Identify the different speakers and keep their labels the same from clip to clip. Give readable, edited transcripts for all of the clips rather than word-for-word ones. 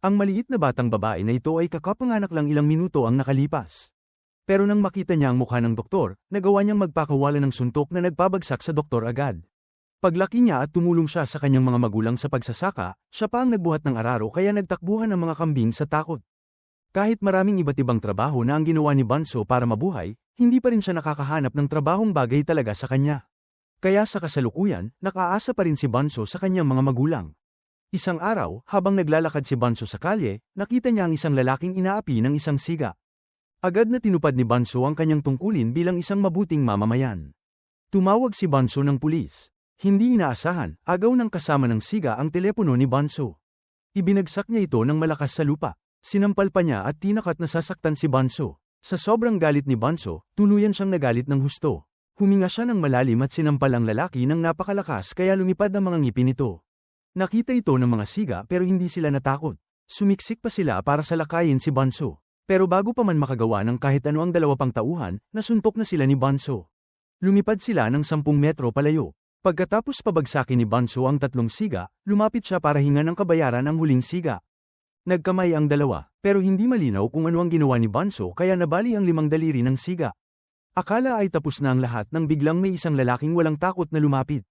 Speaker 1: Ang maliit na batang babae na ito ay kakapanganak lang ilang minuto ang nakalipas. Pero nang makita niya ang mukha ng doktor, nagawa niyang magpakawala ng suntok na nagpabagsak sa doktor agad. Paglaki niya at tumulong siya sa kanyang mga magulang sa pagsasaka, siya pa ang nagbuhat ng araro kaya nagtakbuhan ang mga kambing sa takot. Kahit maraming iba't ibang trabaho na ang ginawa ni Bunso para mabuhay, hindi pa rin siya nakakahanap ng trabahong bagay talaga sa kanya. Kaya sa kasalukuyan, nakaasa pa rin si Bunso sa kanyang mga magulang. Isang araw, habang naglalakad si Bunso sa kalye, nakita niya ang isang lalaking inaapi ng isang siga. Agad na tinupad ni Bunso ang kanyang tungkulin bilang isang mabuting mamamayan. Tumawag si Bunso ng pulis. Hindi inaasahan, agaw ng kasama ng siga ang telepono ni Bunso. Ibinagsak niya ito ng malakas sa lupa. Sinampal pa niya at tinakat na sasaktan si Bunso. Sa sobrang galit ni Bunso, tuluyan siyang nagalit ng husto. Huminga siya ng malalim at sinampal ang lalaki ng napakalakas kaya lumipad ang mga ngipin nito. Nakita ito ng mga siga pero hindi sila natakot. Sumiksik pa sila para salakayin si Bunso. Pero bago pa man makagawa ng kahit ano ang dalawa pang tauhan, nasuntok na sila ni Bunso. Lumipad sila ng 10 metro palayo. Pagkatapos pabagsakin ni Bunso ang 3 siga, lumapit siya para hingan ng kabayaran ang huling siga. Nagkamay ang dalawa, pero hindi malinaw kung ano ang ginawa ni Bunso kaya nabali ang 5 daliri ng siga. Akala ay tapos na ang lahat nang biglang may isang lalaking walang takot na lumapit.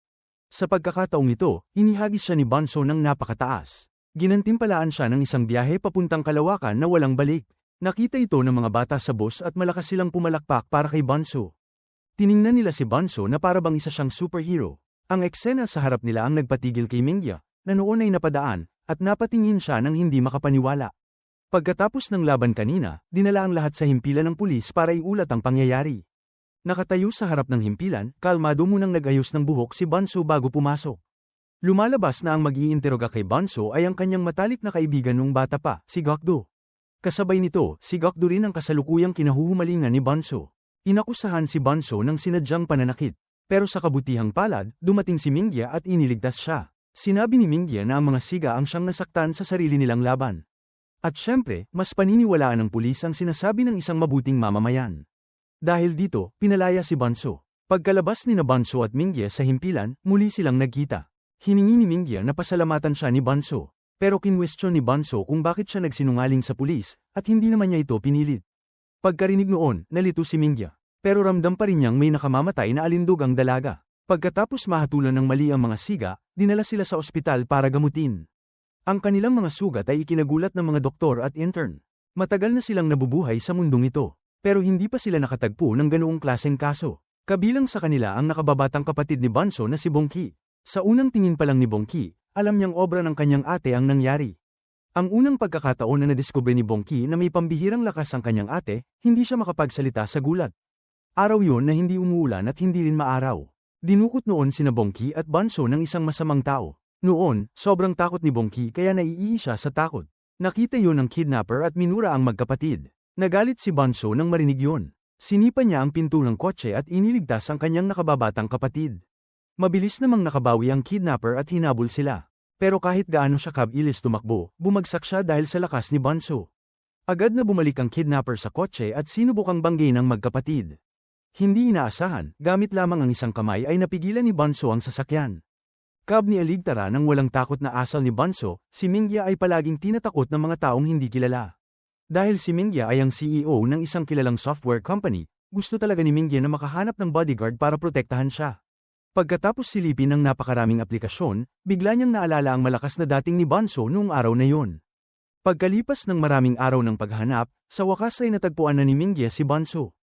Speaker 1: Sa pagkakataong ito, inihagis siya ni Bunso ng napakataas. Ginantimpalaan siya ng isang biyahe papuntang kalawakan na walang balik. Nakita ito ng mga bata sa bus at malakas silang pumalakpak para kay Bunso. Tiningnan nila si Bunso na para bang isa siyang superhero. Ang eksena sa harap nila ang nagpatigil kay Mingya, na noon ay napadaan, at napatingin siya nang hindi makapaniwala. Pagkatapos ng laban kanina, dinala ang lahat sa himpilan ng pulis para iulat ang pangyayari. Nakatayo sa harap ng himpilan, kalmado munang nag-ayos ng buhok si Bunso bago pumasok. Lumalabas na ang mag-iinteroga kay Bunso ay ang kanyang matalik na kaibigan nung bata pa, si Gokdo. Kasabay nito, si Gokdo rin ang kasalukuyang kinahuhumalingan ni Bunso. Inakusahan si Bunso ng sinadyang pananakit. Pero sa kabutihang palad, dumating si Mingya at iniligtas siya. Sinabi ni Mingya na ang mga siga ang siyang nasaktan sa sarili nilang laban. At syempre, mas paniniwalaan ng pulis ang sinasabi ng isang mabuting mamamayan. Dahil dito, pinalaya si Bunso. Pagkalabas ni Bunso at Mingya sa himpilan, muli silang nagkita. Hiningi ni Mingya na pasalamatan siya ni Bunso. Pero kinwestiyon ni Bunso kung bakit siya nagsinungaling sa pulis, at hindi naman niya ito pinilit. Pagkarinig noon, nalito si Mingya. Pero ramdam pa rin niyang may nakamamatay na alindog ang dalaga. Pagkatapos mahatulan ng mali ang mga siga, dinala sila sa ospital para gamutin. Ang kanilang mga sugat ay ikinagulat ng mga doktor at intern. Matagal na silang nabubuhay sa mundong ito. Pero hindi pa sila nakatagpo ng ganoong klaseng kaso. Kabilang sa kanila ang nakababatang kapatid ni Bunso na si Bongki. Sa unang tingin pa lang ni Bongki, alam niyang obra ng kanyang ate ang nangyari. Ang unang pagkakataon na nadiskubre ni Bongki na may pambihirang lakas ang kanyang ate, hindi siya makapagsalita sa gulat. Araw yon na hindi umuulan at hindi rin maaraw. Dinukot noon sina Bongki at Bunso ng isang masamang tao. Noon, sobrang takot ni Bongki kaya naiihi siya sa takot. Nakita yon ng kidnapper at minura ang magkapatid. Nagalit si Bunso nang marinig yon. Sinipa niya ang pinto ng kotse at iniligtas ang kanyang nakababatang kapatid. Mabilis namang nakabawi ang kidnapper at hinabol sila. Pero kahit gaano siya kabilis tumakbo, bumagsak siya dahil sa lakas ni Bunso. Agad na bumalik ang kidnapper sa kotse at sinubukang banggain ang magkapatid. Hindi inaasahan, gamit lamang ang isang kamay ay napigilan ni Bunso ang sasakyan. Kab ni aligtara ng walang takot na asal ni Bunso, si Mingya ay palaging tinatakot ng mga taong hindi kilala. Dahil si Mingya ay ang CEO ng isang kilalang software company, gusto talaga ni Mingya na makahanap ng bodyguard para protektahan siya. Pagkatapos silipin ng napakaraming aplikasyon, bigla niyang naalala ang malakas na dating ni Bunso noong araw na yon. Pagkalipas ng maraming araw ng paghanap, sa wakas ay natagpuan na ni Mingya si Bunso.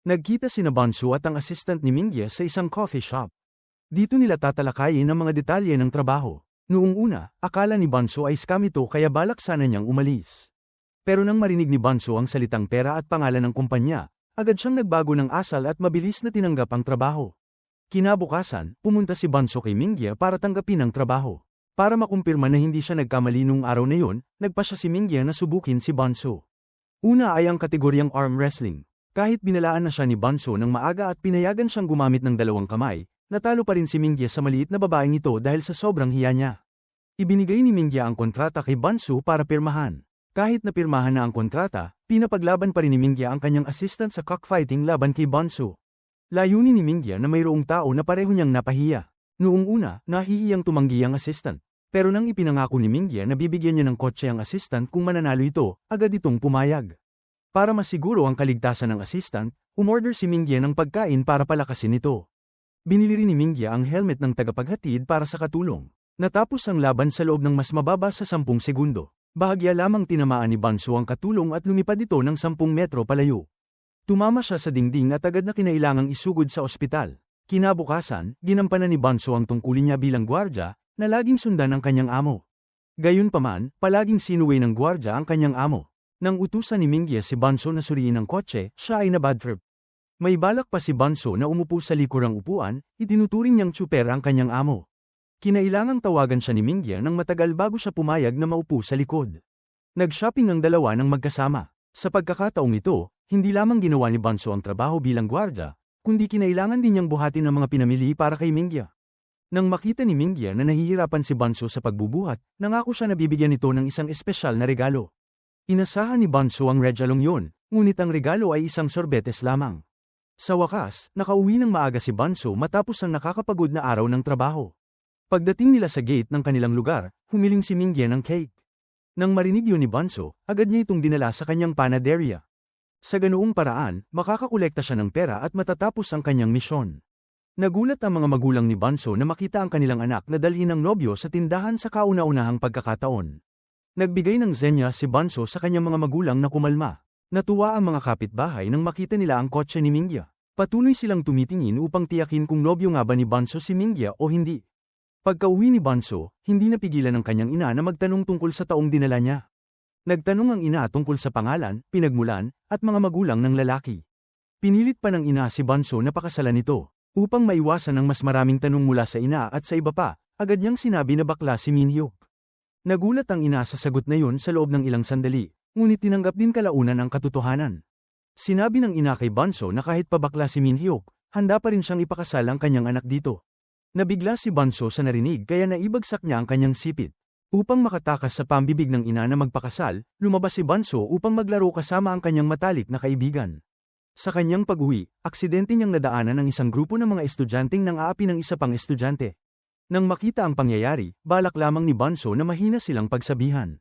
Speaker 1: Nagkita sina Bunso at ang assistant ni Mingya sa isang coffee shop. Dito nila tatalakayin ang mga detalye ng trabaho. Noong una, akala ni Bunso ay scam ito kaya balak sana niyang umalis. Pero nang marinig ni Bunso ang salitang pera at pangalan ng kumpanya, agad siyang nagbago ng asal at mabilis na tinanggap ang trabaho. Kinabukasan, pumunta si Bunso kay Mingya para tanggapin ang trabaho. Para makumpirma na hindi siya nagkamali noong araw na yon, nagpa siya si Mingya na subukin si Bunso. Una ay ang kategoryang arm wrestling. Kahit binalaan na siya ni Bunso ng maaga at pinayagan siyang gumamit ng 2 kamay, natalo pa rin si Mingya sa maliit na babaeng ito dahil sa sobrang hiya niya. Ibinigay ni Mingya ang kontrata kay Bunso para pirmahan. Kahit napirmahan na ang kontrata, pinapaglaban pa rin ni Mingya ang kanyang assistant sa cockfighting laban kay Bunso. Layunin ni Mingya na mayroong tao na pareho niyang napahiya. Noong una, nahihiyang tumanggi ang assistant. Pero nang ipinangako ni Mingya na bibigyan niya ng kotse ang assistant kung mananalo ito, agad itong pumayag. Para masiguro ang kaligtasan ng assistant, umorder si Mingya ng pagkain para palakasin ito. Binili rin ni Mingya ang helmet ng tagapaghatid para sa katulong. Natapos ang laban sa loob ng mas mababa sa 10 segundo. Bahagya lamang tinamaan ni Banso ang katulong at lumipad ito ng 10 metro palayo. Tumama siya sa dingding at agad na kinailangang isugod sa ospital. Kinabukasan, ginampanan ni Banso ang tungkulin niya bilang gwardya, na laging sundan ng kanyang amo. Gayunpaman, palaging sinuway ng gwardya ang kanyang amo. Nang utusan ni Mingya si Banso na suriin ang kotse, siya ay na-bad trip. May balak pa si Banso na umupo sa likurang upuan, itinuturing niyang tsuper ang kanyang amo. Kinailangang tawagan siya ni Mingya nang matagal bago siya pumayag na maupo sa likod. Nag-shopping ang dalawa ng magkasama. Sa pagkakataong ito, hindi lamang ginawa ni Banso ang trabaho bilang gwardya, kundi kinailangan din niyang buhatin ang mga pinamili para kay Mingya. Nang makita ni Mingya na nahihirapan si Banso sa pagbubuhat, nangako siya na bibigyan ito ng isang espesyal na regalo. Inasahan ni Banso ang regalong yun, ngunit ang regalo ay isang sorbetes lamang. Sa wakas, nakauwi ng maaga si Banso matapos ang nakakapagod na araw ng trabaho. Pagdating nila sa gate ng kanilang lugar, humiling si Mingya ng cake. Nang marinig yun ni Banso, agad niya itong dinala sa kanyang panaderia. Sa ganoong paraan, makakakolekta siya ng pera at matatapos ang kanyang misyon. Nagulat ang mga magulang ni Banso na makita ang kanilang anak na dalhin ng nobyo sa tindahan sa kauna-unahang pagkakataon. Nagbigay ng zenya si Banso sa kanyang mga magulang na kumalma. Natuwa ang mga kapitbahay nang makita nila ang kotse ni Mingya. Patuloy silang tumitingin upang tiyakin kung nobyo nga ba ni Banso si Mingya o hindi. Pagkauwi ni Banso, hindi napigilan ng kanyang ina na magtanong tungkol sa taong dinala niya. Nagtanong ang ina tungkol sa pangalan, pinagmulan, at mga magulang ng lalaki. Pinilit pa ng ina si Banso na pakasalan ito. Upang maiwasan ang mas maraming tanong mula sa ina at sa iba pa, agad niyang sinabi na bakla si Minhyuk. Nagulat ang ina sa sagot na yun sa loob ng ilang sandali, ngunit tinanggap din kalaunan ang katotohanan. Sinabi ng ina kay Banso na kahit pa bakla si Minhyuk, handa pa rin siyang ipakasal ang kanyang anak dito. Nabigla si Banso sa narinig kaya naibagsak niya ang kanyang sipit. Upang makatakas sa pambibig ng ina na magpakasal, lumabas si Banso upang maglaro kasama ang kanyang matalik na kaibigan. Sa kanyang pag-uwi, aksidente niyang nadaanan ang isang grupo ng mga estudyanteng nang-aapi ng isa pang estudyante. Nang makita ang pangyayari, balak lamang ni Banso na mahina silang pagsabihan.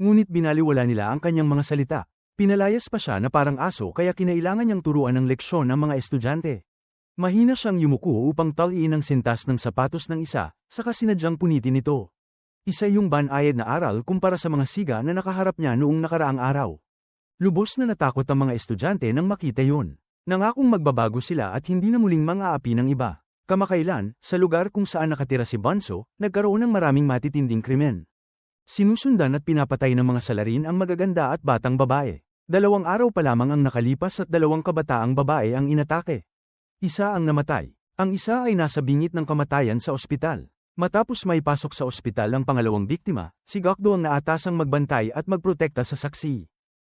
Speaker 1: Ngunit binaliwala nila ang kanyang mga salita. Pinalayas pa siya na parang aso kaya kinailangan niyang turuan ng leksyon ang mga estudyante. Mahina siyang yumuko upang taliin ang sintas ng sapatos ng isa, saka sinadyang punitin ito. Isa yung banayad na aral kumpara sa mga siga na nakaharap niya noong nakaraang araw. Lubos na natakot ang mga estudyante nang makita yun. Nangakong magbabago sila at hindi na muling mang-aapi ng iba. Kamakailan, sa lugar kung saan nakatira si Banso, nagkaroon ng maraming matitinding krimen. Sinusundan at pinapatay ng mga salarin ang magaganda at batang babae. 2 araw pa lamang ang nakalipas at 2 kabataang babae ang inatake. Isa ang namatay. Ang isa ay nasa bingit ng kamatayan sa ospital. Matapos may pasok sa ospital ang pangalawang biktima, si Gokdo ang naatasang magbantay at magprotekta sa saksi.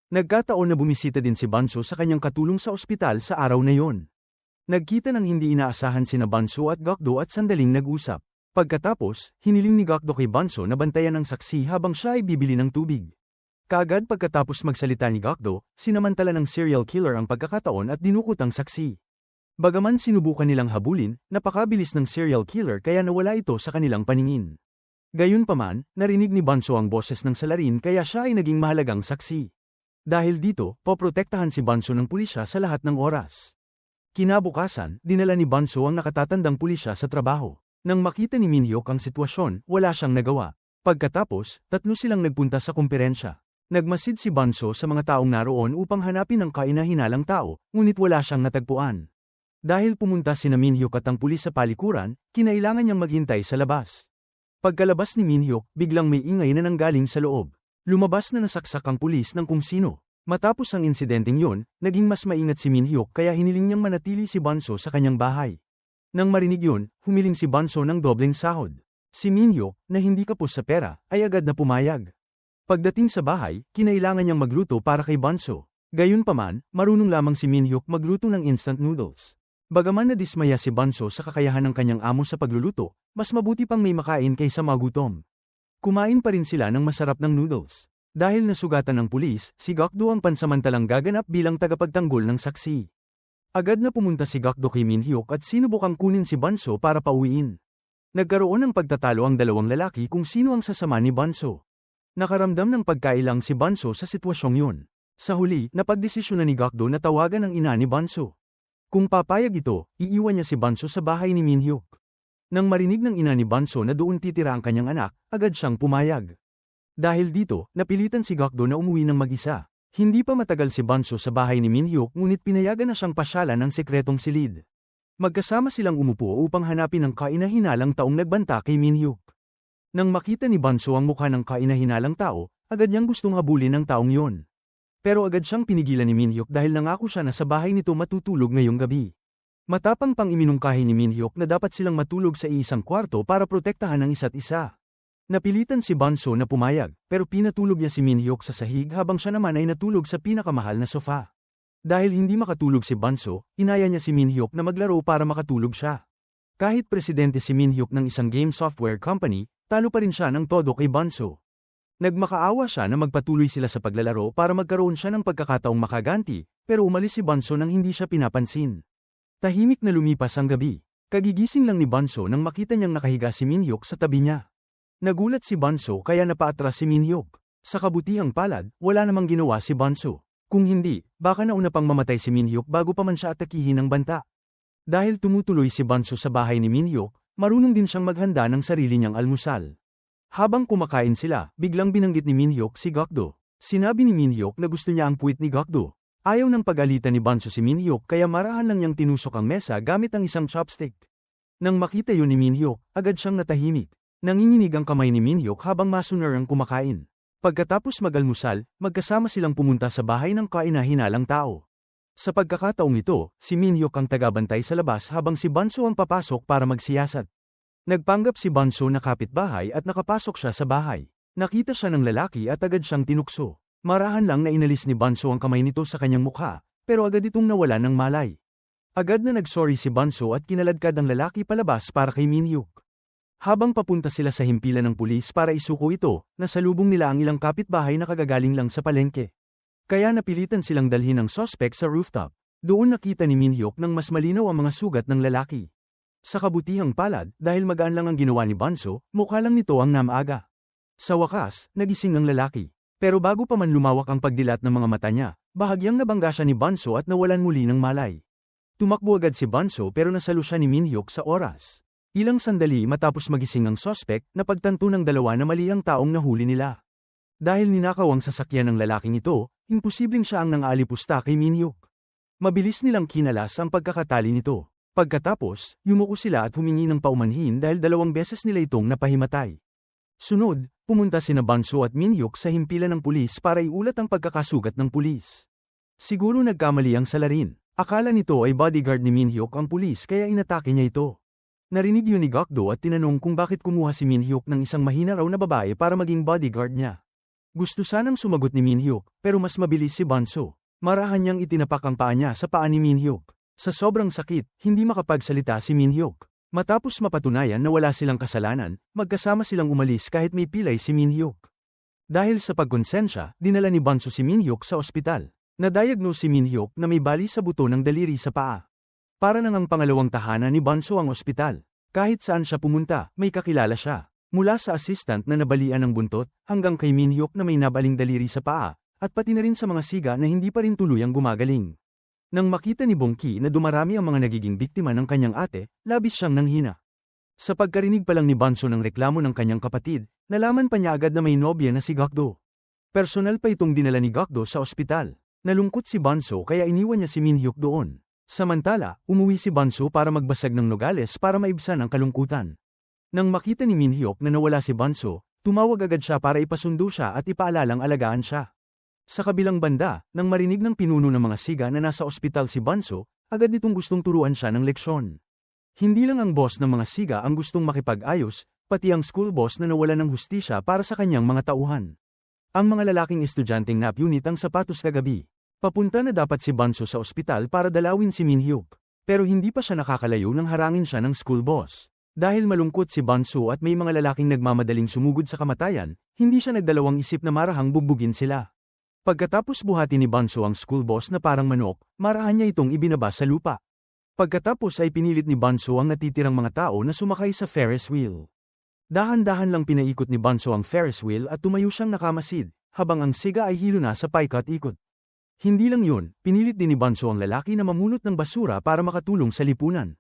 Speaker 1: Nagkataon na bumisita din si Banso sa kanyang katulong sa ospital sa araw na yon. Nagkita ng hindi inaasahan sina Banso at Gokdo at sandaling nag-usap. Pagkatapos, hiniling ni Gokdo kay Banso na bantayan ang saksi habang siya ay bibili ng tubig. Kaagad pagkatapos magsalita ni Gokdo, sinamantala ng serial killer ang pagkakataon at dinukot ang saksi. Bagaman sinubukan nilang habulin, napakabilis ng serial killer kaya nawala ito sa kanilang paningin. Gayunpaman, narinig ni Banso ang boses ng salarin kaya siya ay naging mahalagang saksi. Dahil dito, poprotektahan si Banso ng pulisya sa lahat ng oras. Kinabukasan, dinala ni Banso ang nakatatandang pulisya sa trabaho. Nang makita ni Minhyuk ang sitwasyon, wala siyang nagawa. Pagkatapos, 3 silang nagpunta sa kumperensya. Nagmasid si Banso sa mga taong naroon upang hanapin ang kaina-hinalang tao, ngunit wala siyang natagpuan. Dahil pumunta sina Minhyuk at ang pulis sa palikuran, kinailangan niyang maghintay sa labas. Pagkalabas ni Minhyuk, biglang may ingay na nanggaling sa loob. Lumabas na nasaksak ang pulis ng kung sino. Matapos ang insidenteng yun, naging mas maingat si Minhyuk kaya hiniling niyang manatili si Banso sa kanyang bahay. Nang marinig yun, humiling si Banso ng dobleng sahod. Si Minhyuk, na hindi kapos sa pera, ay agad na pumayag. Pagdating sa bahay, kinailangan niyang magluto para kay Banso. Gayunpaman, marunong lamang si Minhyuk magluto ng instant noodles. Bagaman nadismaya si Banso sa kakayahan ng kanyang amo sa pagluluto, mas mabuti pang may makain kaysa magutom. Kumain pa rin sila ng masarap ng noodles. Dahil nasugatan ng pulis, si Gokdo ang pansamantalang gaganap bilang tagapagtanggol ng saksi. Agad na pumunta si Gokdo kay Minhyuk at sinubukang kunin si Banso para pauwiin. Nagkaroon ng pagtatalo ang dalawang lalaki kung sino ang sasama ni Bunso. Nakaramdam ng pagkailang si Bunso sa sitwasyong yun. Sa huli, napagdesisyonan ni Gakdo na tawagan ang ina ni Bunso. Kung papayag ito, iiwan niya si Bunso sa bahay ni Minhyuk. Nang marinig ng ina ni Bunso na doon titira ang kanyang anak, agad siyang pumayag. Dahil dito, napilitan si Gakdo na umuwi ng mag-isa. Hindi pa matagal si Bunso sa bahay ni Minhyuk ngunit pinayagan na siyang pasyalan ng sekretong silid. Magkasama silang umupo upang hanapin ang kainahinalang taong nagbanta kay Minhyuk. Nang makita ni Bunso ang mukha ng kainahinalang tao, agad niyang gustong habulin ang taong yon. Pero agad siyang pinigilan ni Minhyuk dahil nangako siya na sa bahay nito matutulog ngayong gabi. Matapang pang iminungkahi ni Minhyuk na dapat silang matulog sa iisang kwarto para protektahan ang isa't isa. Napilitan si Bunso na pumayag, pero pinatulog niya si Minhyuk sa sahig habang siya naman ay natulog sa pinakamahal na sofa. Dahil hindi makatulog si Bunso, inaya niya si Minhyuk na maglaro para makatulog siya. Kahit presidente si Minhyuk ng isang game software company, talo pa rin siya ng todo kay Bunso. Nagmakaawa siya na magpatuloy sila sa paglalaro para magkaroon siya ng pagkakataong makaganti, pero umalis si Bunso nang hindi siya pinapansin. Tahimik na lumipas ang gabi. Kagigising lang ni Bunso nang makita niyang nakahiga si Minhyuk sa tabi niya. Nagulat si Bunso kaya napaatras si Minhyuk. Sa kabutihang palad, wala namang ginawa si Bunso. Kung hindi, baka nauna pang mamatay si Minhyuk bago pa man siya atakihin ng banta. Dahil tumutuloy si Bunso sa bahay ni Minhyuk, marunong din siyang maghanda ng sarili niyang almusal. Habang kumakain sila, biglang binanggit ni Minhyuk si Gakdo. Sinabi ni Minhyuk na gusto niya ang puwit ni Gakdo. Ayaw ng pag-alitan ni Bunso si Minhyuk kaya marahan lang niyang tinusok ang mesa gamit ang isang chopstick. Nang makita yun ni Minhyuk, agad siyang natahimik. Nanginginig ang kamay ni Minhyuk habang masuner ang kumakain. Pagkatapos mag-almusal, magkasama silang pumunta sa bahay ng kainahinalang tao. Sa pagkakataong ito, si Minhyuk ang tagabantay sa labas habang si Bunso ang papasok para magsiyasat. Nagpanggap si Bunso na kapitbahay at nakapasok siya sa bahay. Nakita siya ng lalaki at agad siyang tinukso. Marahan lang na inalis ni Bunso ang kamay nito sa kanyang mukha, pero agad itong nawalan ng malay. Agad na nagsorry si Bunso at kinaladkad ang lalaki palabas para kay Minhyuk. Habang papunta sila sa himpilan ng pulis para isuko ito, nasalubong nila ang ilang kapitbahay na kagagaling lang sa palengke. Kaya napilitan silang dalhin ang suspect sa rooftop. Doon nakita ni Minhyuk nang mas malinaw ang mga sugat ng lalaki. Sa kabutihang palad, dahil magaan lang ang ginawa ni Bunso, mukha lang nito ang namaga. Sa wakas, nagising ang lalaki. Pero bago pa man lumawak ang pagdilat ng mga mata niya, bahagyang nabangga siya ni Bunso at nawalan muli ng malay. Tumakbo agad si Bunso pero nasalo siya ni Minhyuk sa oras. Ilang sandali matapos magising ang suspect, napagtanto ng dalawa na mali ang taong nahuli nila. Dahil ninakaw ang sasakyan ng lalaking ito, imposibleng siya ang nang-aalipusta kay Minhyuk. Mabilis nilang kinalas ang pagkakatali nito. Pagkatapos, yumuko sila at humingi ng paumanhin dahil 2 beses nila itong napahimatay. Sunod, pumunta sina Bunso at Minhyuk sa himpilan ng pulis para iulat ang pagkakasugat ng pulis. Siguro nagkamali ang salarin. Akala nito ay bodyguard ni Minhyuk ang pulis kaya inatake niya ito. Narinig yun ni Gakdo at tinanong kung bakit kumuha si Minhyuk ng isang mahina raw na babae para maging bodyguard niya. Gusto sanang sumagot ni Minhyuk, pero mas mabilis si Bunso. Marahan niyang itinapak ang paa niya sa paa ni Minhyuk. Sa sobrang sakit, hindi makapagsalita si Minhyuk. Matapos mapatunayan na wala silang kasalanan, magkasama silang umalis kahit may pilay si Minhyuk. Dahil sa pagkonsensya, dinala ni Bunso si Minhyuk sa ospital. Na-diagnose si Minhyuk na may bali sa buto ng daliri sa paa. Para nang ang pangalawang tahanan ni Bunso ang ospital. Kahit saan siya pumunta, may kakilala siya. Mula sa assistant na nabalian ng buntot, hanggang kay Minhyuk na may nabaling daliri sa paa, at pati na rin sa mga siga na hindi pa rin tuluyang gumagaling. Nang makita ni Bongki na dumarami ang mga nagiging biktima ng kanyang ate, labis siyang nanghina. Sa pagkarinig pa lang ni Bunso ng reklamo ng kanyang kapatid, nalaman pa niya agad na may nobya na si Gakdo. Personal pa itong dinala ni Gakdo sa ospital. Nalungkot si Bunso kaya iniwan niya si Minhyuk doon. Samantala, umuwi si Bunso para magbasag ng Nogales para maibsan ang kalungkutan. Nang makita ni Minhyuk na nawala si Bunso, tumawag agad siya para ipasundo siya at ipaalalang alagaan siya. Sa kabilang banda, nang marinig ng pinuno ng mga siga na nasa ospital si Bunso, agad nitong gustong turuan siya ng leksyon. Hindi lang ang boss ng mga siga ang gustong makipag-ayos, pati ang school boss na nawalan ng hustisya para sa kanyang mga tauhan. Ang mga lalaking estudyanteng napunit ang sapatos kagabi. Papunta na dapat si Bunso sa ospital para dalawin si Minhyuk. Pero hindi pa siya nakakalayo nang harangin siya ng school boss. Dahil malungkot si Bunso at may mga lalaking nagmamadaling sumugod sa kamatayan, hindi siya nagdalawang isip na marahang bugbugin sila. Pagkatapos buhati ni Bunso ang school boss na parang manok, marahan niya itong ibinaba sa lupa. Pagkatapos ay pinilit ni Bunso ang natitirang mga tao na sumakay sa Ferris wheel. Dahan-dahan lang pinaikot ni Bunso ang Ferris wheel at tumayo siyang nakamasid, habang ang siga ay hilo na sa paikot-ikot. Hindi lang yun, pinilit din ni Bunso ang lalaki na mamulot ng basura para makatulong sa lipunan.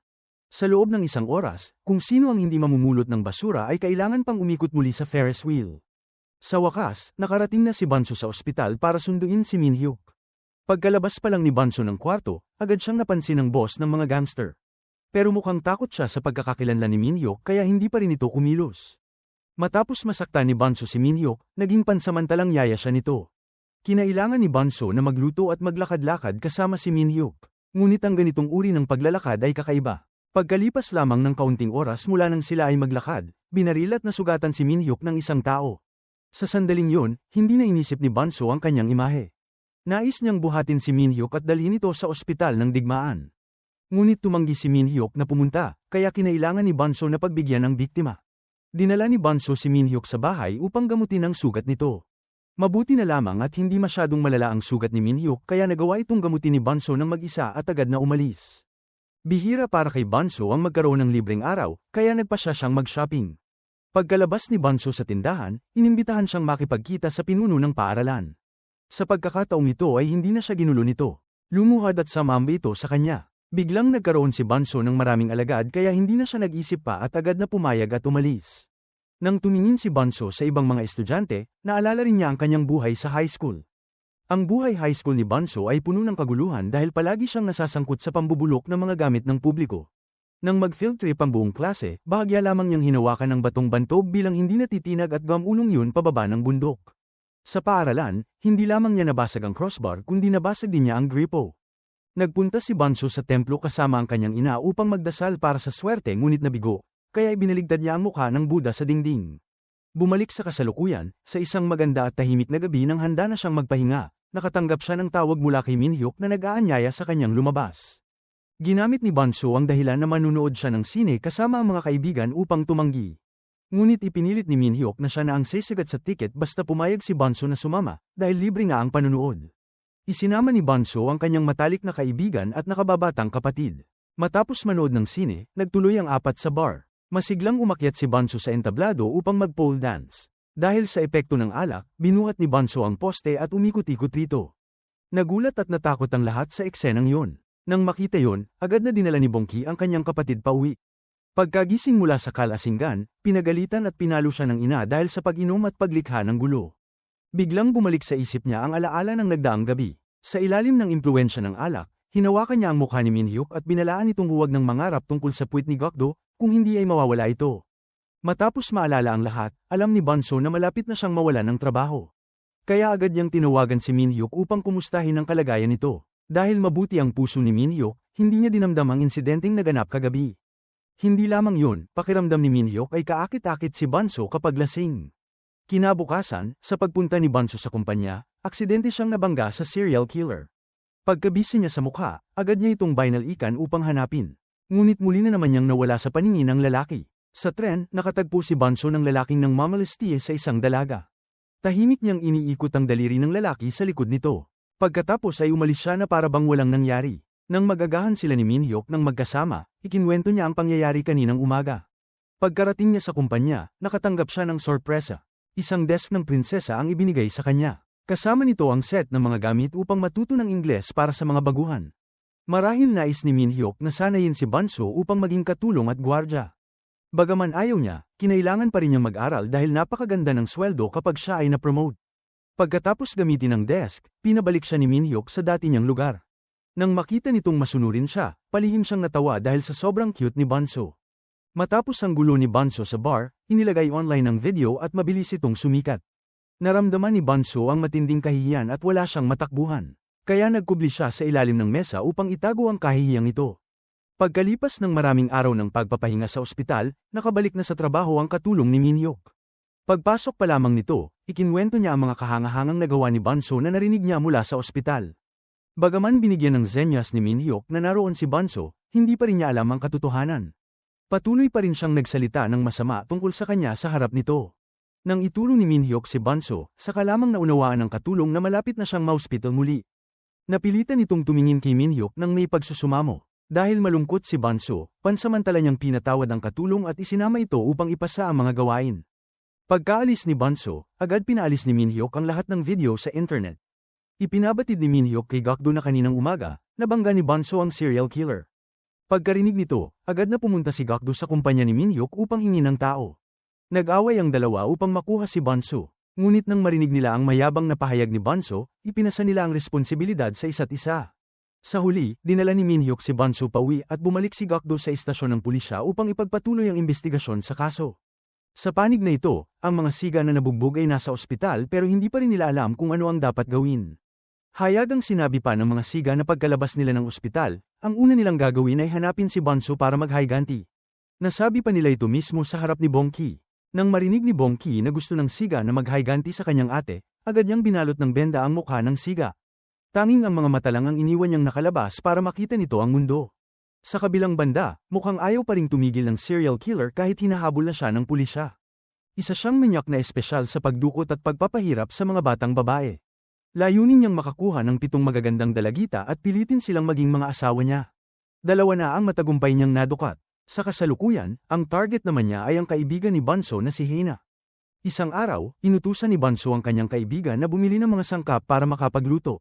Speaker 1: Sa loob ng isang oras, kung sino ang hindi mamumulot ng basura ay kailangan pang umikot muli sa Ferris wheel. Sa wakas, nakarating na si Bunso sa ospital para sunduin si Min-hyuk. Pagkalabas pa lang ni Bunso ng kwarto, agad siyang napansin ng boss ng mga gangster. Pero mukhang takot siya sa pagkakakilanlan ni Min-hyuk kaya hindi pa rin ito kumilos. Matapos masaktan ni Bunso si Min-hyuk, naging pansamantalang yaya siya nito. Kinailangan ni Bunso na magluto at maglakad-lakad kasama si Min-hyuk. Ngunit ang ganitong uri ng paglalakad ay kakaiba. Pagkalipas lamang ng kaunting oras mula nang sila ay maglakad, binaril at nasugatan si Min-hyuk ng isang tao. Sa sandaling yun, hindi na inisip ni Bunso ang kanyang imahe. Nais niyang buhatin si Min-hyuk at dalhin ito sa ospital ng digmaan. Ngunit tumanggi si Min-hyuk na pumunta, kaya kinailangan ni Bunso na pagbigyan ng biktima. Dinala ni Bunso si Min-hyuk sa bahay upang gamutin ang sugat nito. Mabuti na lamang at hindi masyadong malala ang sugat ni Min-hyuk kaya nagawa itong gamutin ni Bunso ng mag-isa at agad na umalis. Bihira para kay Bunso ang magkaroon ng libreng araw, kaya nagpasya siyang mag-shopping. Pagkalabas ni Bunso sa tindahan, inimbitahan siyang makipagkita sa pinuno ng paaralan. Sa pagkakataong ito ay hindi na siya ginulo nito. Lumuhad at sumamba ito sa kanya. Biglang nagkaroon si Bunso ng maraming alagad kaya hindi na siya nag-isip pa at agad na pumayag at umalis. Nang tumingin si Bunso sa ibang mga estudyante, naalala rin niya ang kanyang buhay sa high school. Ang buhay high school ni Bunso ay puno ng kaguluhan dahil palagi siyang nasasangkot sa pambubulok ng mga gamit ng publiko. Nang mag-field trip ang buong klase, bahagya lamang niyang hinawakan ang batong bantog bilang hindi natitinag at gamulong yun pababa ng bundok. Sa paaralan, hindi lamang niya nabasag ang crossbar kundi nabasag din niya ang gripo. Nagpunta si Bunso sa templo kasama ang kanyang ina upang magdasal para sa swerte ngunit nabigo, kaya ibinaligtad niya ang mukha ng Buddha sa dingding. Bumalik sa kasalukuyan, sa isang maganda at tahimik na gabi nang handa na siyang magpahinga, nakatanggap siya ng tawag mula kay Min-hyuk na nag-aanyaya sa kanyang lumabas. Ginamit ni Bunso ang dahilan na manunood siya ng sine kasama ang mga kaibigan upang tumanggi. Ngunit ipinilit ni Min-hyuk na siya na ang sasagot sa tiket basta pumayag si Bunso na sumama, dahil libre nga ang panunood. Isinama ni Bunso ang kanyang matalik na kaibigan at nakababatang kapatid. Matapos manood ng sine, nagtuloy ang apat sa bar. Masiglang umakyat si Bunso sa entablado upang mag-pole dance. Dahil sa epekto ng alak, binuhat ni Bunso ang poste at umikot-ikot rito. Nagulat at natakot ang lahat sa eksenang yon. Nang makita yon, agad na dinala ni Bongki ang kanyang kapatid pauwi. Pagkagising mula sa kalasingan, pinagalitan at pinalo siya ng ina dahil sa pag-inom at paglikha ng gulo. Biglang bumalik sa isip niya ang alaala ng nagdaang gabi. Sa ilalim ng impluwensya ng alak, hinawakan niya ang mukha ni Min-hyuk at binalaan itong huwag ng mangarap tungkol sa puwit ni Gokdo, kung hindi ay mawawala ito. Matapos maalala ang lahat, alam ni Bunso na malapit na siyang mawalan ng trabaho. Kaya agad niyang tinawagan si Min-hyuk upang kumustahin ang kalagayan nito. Dahil mabuti ang puso ni Min-hyuk, hindi niya dinamdam ang insidenteng naganap kagabi. Hindi lamang yun, pakiramdam ni Min-hyuk ay kaakit-akit si Bunso kapag lasing. Kinabukasan, sa pagpunta ni Bunso sa kumpanya, aksidente siyang nabangga sa serial killer. Pagkabisi niya sa mukha, agad niya itong binalikan upang hanapin. Ngunit muli na naman niyang nawala sa paningin ng lalaki. Sa tren, nakatagpo si Bunso ng lalaking nang mamalestie sa isang dalaga. Tahimik niyang iniikot ang daliri ng lalaki sa likod nito. Pagkatapos ay umalis siya na para bang walang nangyari. Nang magagahan sila ni Min-hyuk nang magkasama, ikinwento niya ang pangyayari kaninang umaga. Pagkarating niya sa kumpanya, nakatanggap siya ng sorpresa. Isang desk ng prinsesa ang ibinigay sa kanya. Kasama nito ang set ng mga gamit upang matuto ng Ingles para sa mga baguhan. Marahil nais ni Min-hyuk na sanayin si Bunso upang maging katulong at gwardya. Bagaman ayaw niya, kinailangan pa rin niyang mag-aral dahil napakaganda ng sweldo kapag siya ay na-promote. Pagkatapos gamitin ang desk, pinabalik siya ni Min-hyuk sa dati niyang lugar. Nang makita nitong masunurin siya, palihim siyang natawa dahil sa sobrang cute ni Bunso. Matapos ang gulo ni Bunso sa bar, inilagay online ang video at mabilis itong sumikat. Naramdaman ni Bunso ang matinding kahihiyan at wala siyang matakbuhan. Kaya nagkubli siya sa ilalim ng mesa upang itago ang kahihiyang ito. Pagkalipas ng maraming araw ng pagpapahinga sa ospital, nakabalik na sa trabaho ang katulong ni Min-hyuk. Pagpasok pa lamang nito, ikinwento niya ang mga kahangahangang nagawa ni Bunso na narinig niya mula sa ospital. Bagaman binigyan ng zenyas ni Min-hyuk na naroon si Bunso, hindi pa rin niya alam ang katotohanan. Patuloy pa rin siyang nagsalita ng masama tungkol sa kanya sa harap nito. Nang itulong ni Min-hyuk si Bunso, saka lamang naunawaan ng katulong na malapit na siyang ma-hospital muli. Napilitan itong tumingin kay Min-hyuk nang may pagsusumamo. Dahil malungkot si Banso, pansamantala niyang pinatawad ang katulong at isinama ito upang ipasa ang mga gawain. Pagkaalis ni Banso, agad pinaalis ni Minhyuk ang lahat ng video sa internet. Ipinabatid ni Minhyuk kay Gakdo na kaninang umaga, nabangga ni Banso ang serial killer. Pagkarinig nito, agad na pumunta si Gakdo sa kumpanya ni Minhyuk upang hingin ng tao. Nag-away ang dalawa upang makuha si Banso. Ngunit nang marinig nila ang mayabang na pahayag ni Banso, ipinasa nila ang responsibilidad sa isa't isa. Sa huli, dinala ni Minhyuk si Banso pauwi at bumalik si Gakdo sa istasyon ng pulisya upang ipagpatuloy ang investigasyon sa kaso. Sa panig na ito, ang mga siga na nabugbog ay nasa ospital pero hindi pa rin nila alam kung ano ang dapat gawin. Hayagang sinabi pa ng mga siga na pagkalabas nila ng ospital, ang una nilang gagawin ay hanapin si Banso para maghiganti. Nasabi pa nila ito mismo sa harap ni Bongki. Nang marinig ni Bongki na gusto ng siga na maghiganti sa kanyang ate, agad niyang binalot ng benda ang mukha ng siga. Tanging ang mga mata lang ang iniwan niyang nakalabas para makita nito ang mundo. Sa kabilang banda, mukhang ayaw pa ring tumigil ng serial killer kahit hinahabol na siya ng pulisya. Isa siyang manyak na espesyal sa pagdukot at pagpapahirap sa mga batang babae. Layunin niyang makakuha ng 7 magagandang dalagita at pilitin silang maging mga asawa niya. 2 na ang matagumpay niyang nadukat. Sa kasalukuyan, ang target naman niya ay ang kaibigan ni Banso na si Hina. Isang araw, inutusan ni Banso ang kanyang kaibigan na bumili ng mga sangkap para makapagluto.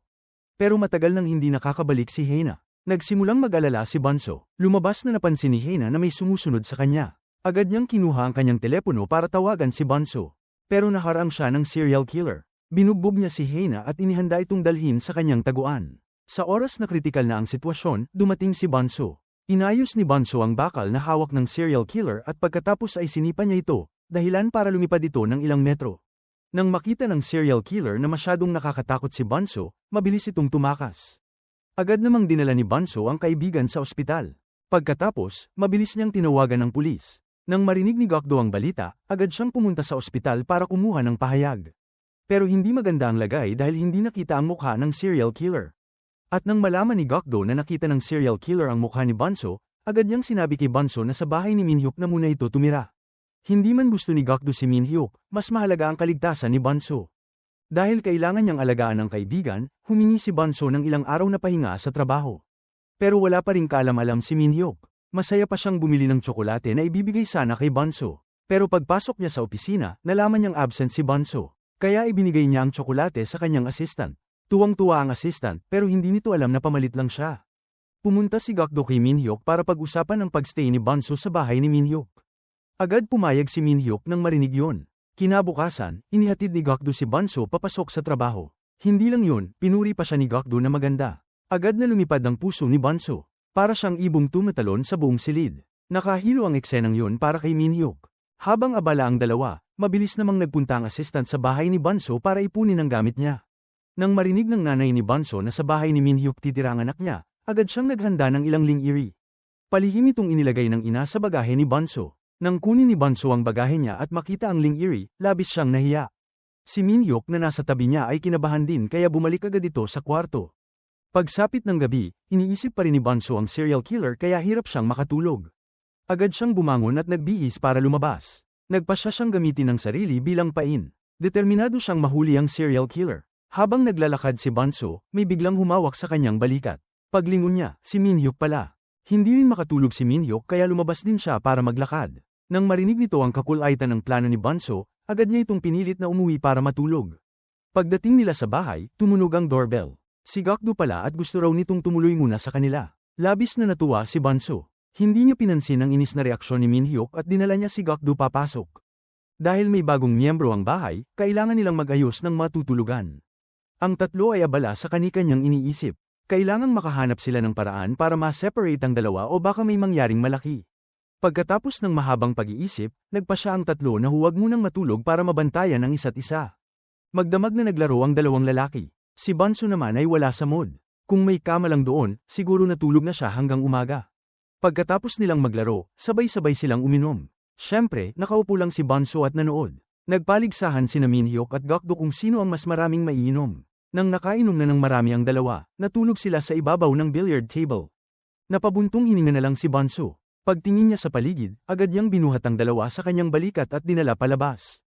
Speaker 1: Pero matagal nang hindi nakakabalik si Hina. Nagsimulang mag-alala si Banso. Lumabas na napansin ni Hina na may sumusunod sa kanya. Agad niyang kinuha ang kanyang telepono para tawagan si Banso. Pero naharang siya ng serial killer. Binugbog niya si Hina at inihanda itong dalhin sa kanyang taguan. Sa oras na kritikal na ang sitwasyon, dumating si Banso. Inayos ni Banso ang bakal na hawak ng serial killer at pagkatapos ay sinipa niya ito, dahilan para lumipad ito ng ilang metro. Nang makita ng serial killer na masyadong nakakatakot si Banso, mabilis itong tumakas. Agad namang dinala ni Banso ang kaibigan sa ospital. Pagkatapos, mabilis niyang tinawagan ng pulis. Nang marinig ni Gakdo ang balita, agad siyang pumunta sa ospital para kumuha ng pahayag. Pero hindi maganda ang lagay dahil hindi nakita ang mukha ng serial killer. At nang malaman ni Gakdo na nakita ng serial killer ang mukha ni Banso, agad niyang sinabi kay Banso na sa bahay ni Minhyuk na muna ito tumira. Hindi man gusto ni Gakdo si Minhyuk, mas mahalaga ang kaligtasan ni Banso. Dahil kailangan niyang alagaan ang kaibigan, humingi si Banso ng ilang araw na pahinga sa trabaho. Pero wala pa ring kaalam-alam si Minhyuk. Masaya pa siyang bumili ng tsokolate na ibibigay sana kay Banso. Pero pagpasok niya sa opisina, nalaman niyang absent si Banso. Kaya ibinigay niya ang tsokolate sa kanyang assistant. Tuwang-tuwa ang assistant pero hindi nito alam na pamalit lang siya. Pumunta si Gakdo kay Minhyuk para pag-usapan ang pagstay ni Banso sa bahay ni Minhyuk. Agad pumayag si Minhyuk nang marinig yon. Kinabukasan, inihatid ni Gakdo si Banso papasok sa trabaho. Hindi lang yun, pinuri pa siya ni Gakdo na maganda. Agad na lumipad ang puso ni Banso. Para siyang ibong tumatalon sa buong silid. Nakahilo ang eksenang yon para kay Minhyuk. Habang abala ang dalawa, mabilis namang nagpunta ang assistant sa bahay ni Banso para ipunin ang gamit niya. Nang marinig ng nanay ni Banso na sa bahay ni Minhyuk titirang anak niya, agad siyang naghanda ng ilang lingiri. Palihim itong inilagay ng ina sa bagahe ni Banso. Nang kunin ni Banso ang bagahe niya at makita ang lingiri, labis siyang nahiya. Si Minhyuk na nasa tabi niya ay kinabahan din kaya bumalik agad ito sa kwarto. Pagsapit ng gabi, iniisip pa rin ni Banso ang serial killer kaya hirap siyang makatulog. Agad siyang bumangon at nagbihis para lumabas. Nagpasya siyang gamitin ng sarili bilang pain. Determinado siyang mahuli ang serial killer. Habang naglalakad si Banso, may biglang humawak sa kanyang balikat. Paglingon niya, si Minhyuk pala. Hindi rin makatulog si Minhyuk kaya lumabas din siya para maglakad. Nang marinig nito ang kakulaitan ng plano ni Banso, agad niya itong pinilit na umuwi para matulog. Pagdating nila sa bahay, tumunog ang doorbell. Si Gakdo pala at gusto raw nitong tumuloy muna sa kanila. Labis na natuwa si Banso. Hindi niya pinansin ang inis na reaksyon ni Minhyuk at dinala niya si Gakdo papasok. Dahil may bagong miyembro ang bahay, kailangan nilang mag-ayos ng matutulugan. Ang tatlo ay abala sa kani-kanyang iniisip. Kailangang makahanap sila ng paraan para ma-separate ang dalawa o baka may mangyaring malaki. Pagkatapos ng mahabang pag-iisip, nagpasya ang tatlo na huwag munang matulog para mabantayan ang isa't isa. Magdamag na naglaro ang dalawang lalaki. Si Banso naman ay wala sa mood. Kung may kama lang doon, siguro natulog na siya hanggang umaga. Pagkatapos nilang maglaro, sabay-sabay silang uminom. Siyempre, nakaupo lang si Banso at nanood. Nagpaligsahan sina Minhyuk at Gakdo kung sino ang mas maraming maiinom. Nang nakainom na ng marami ang dalawa, natulog sila sa ibabaw ng billiard table. Napabuntong hininga na lang si Banso. Pagtingin niya sa paligid, agad niyang binuhat ang dalawa sa kanyang balikat at dinala palabas.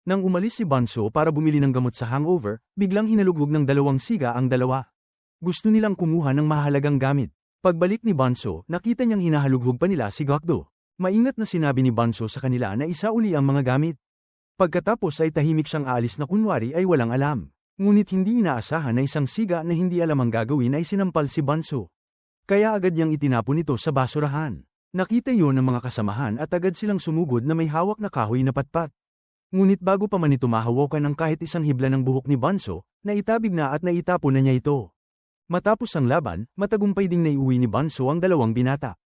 Speaker 1: Nang umalis si Banso para bumili ng gamot sa hangover, biglang hinalugog ng dalawang siga ang dalawa. Gusto nilang kumuha ng mahalagang gamit. Pagbalik ni Banso, nakita niyang hinahalughog pa nila si Gokdo. Maingat na sinabi ni Banso sa kanila na isa uli ang mga gamit. Pagkatapos ay tahimik siyang aalis na kunwari ay walang alam. Ngunit hindi inaasahan na isang siga na hindi alam ang gagawin ay sinampal si Banso. Kaya agad niyang itinapon ito sa basurahan. Nakita yon ng mga kasamahan at agad silang sumugod na may hawak na kahoy na patpat. Ngunit bago pa man ito mahawakan ng kahit isang hibla ng buhok ni Banso, naitabig na at naitapon na niya ito. Matapos ang laban, matagumpay ding naiuwi ni Banso ang dalawang binata.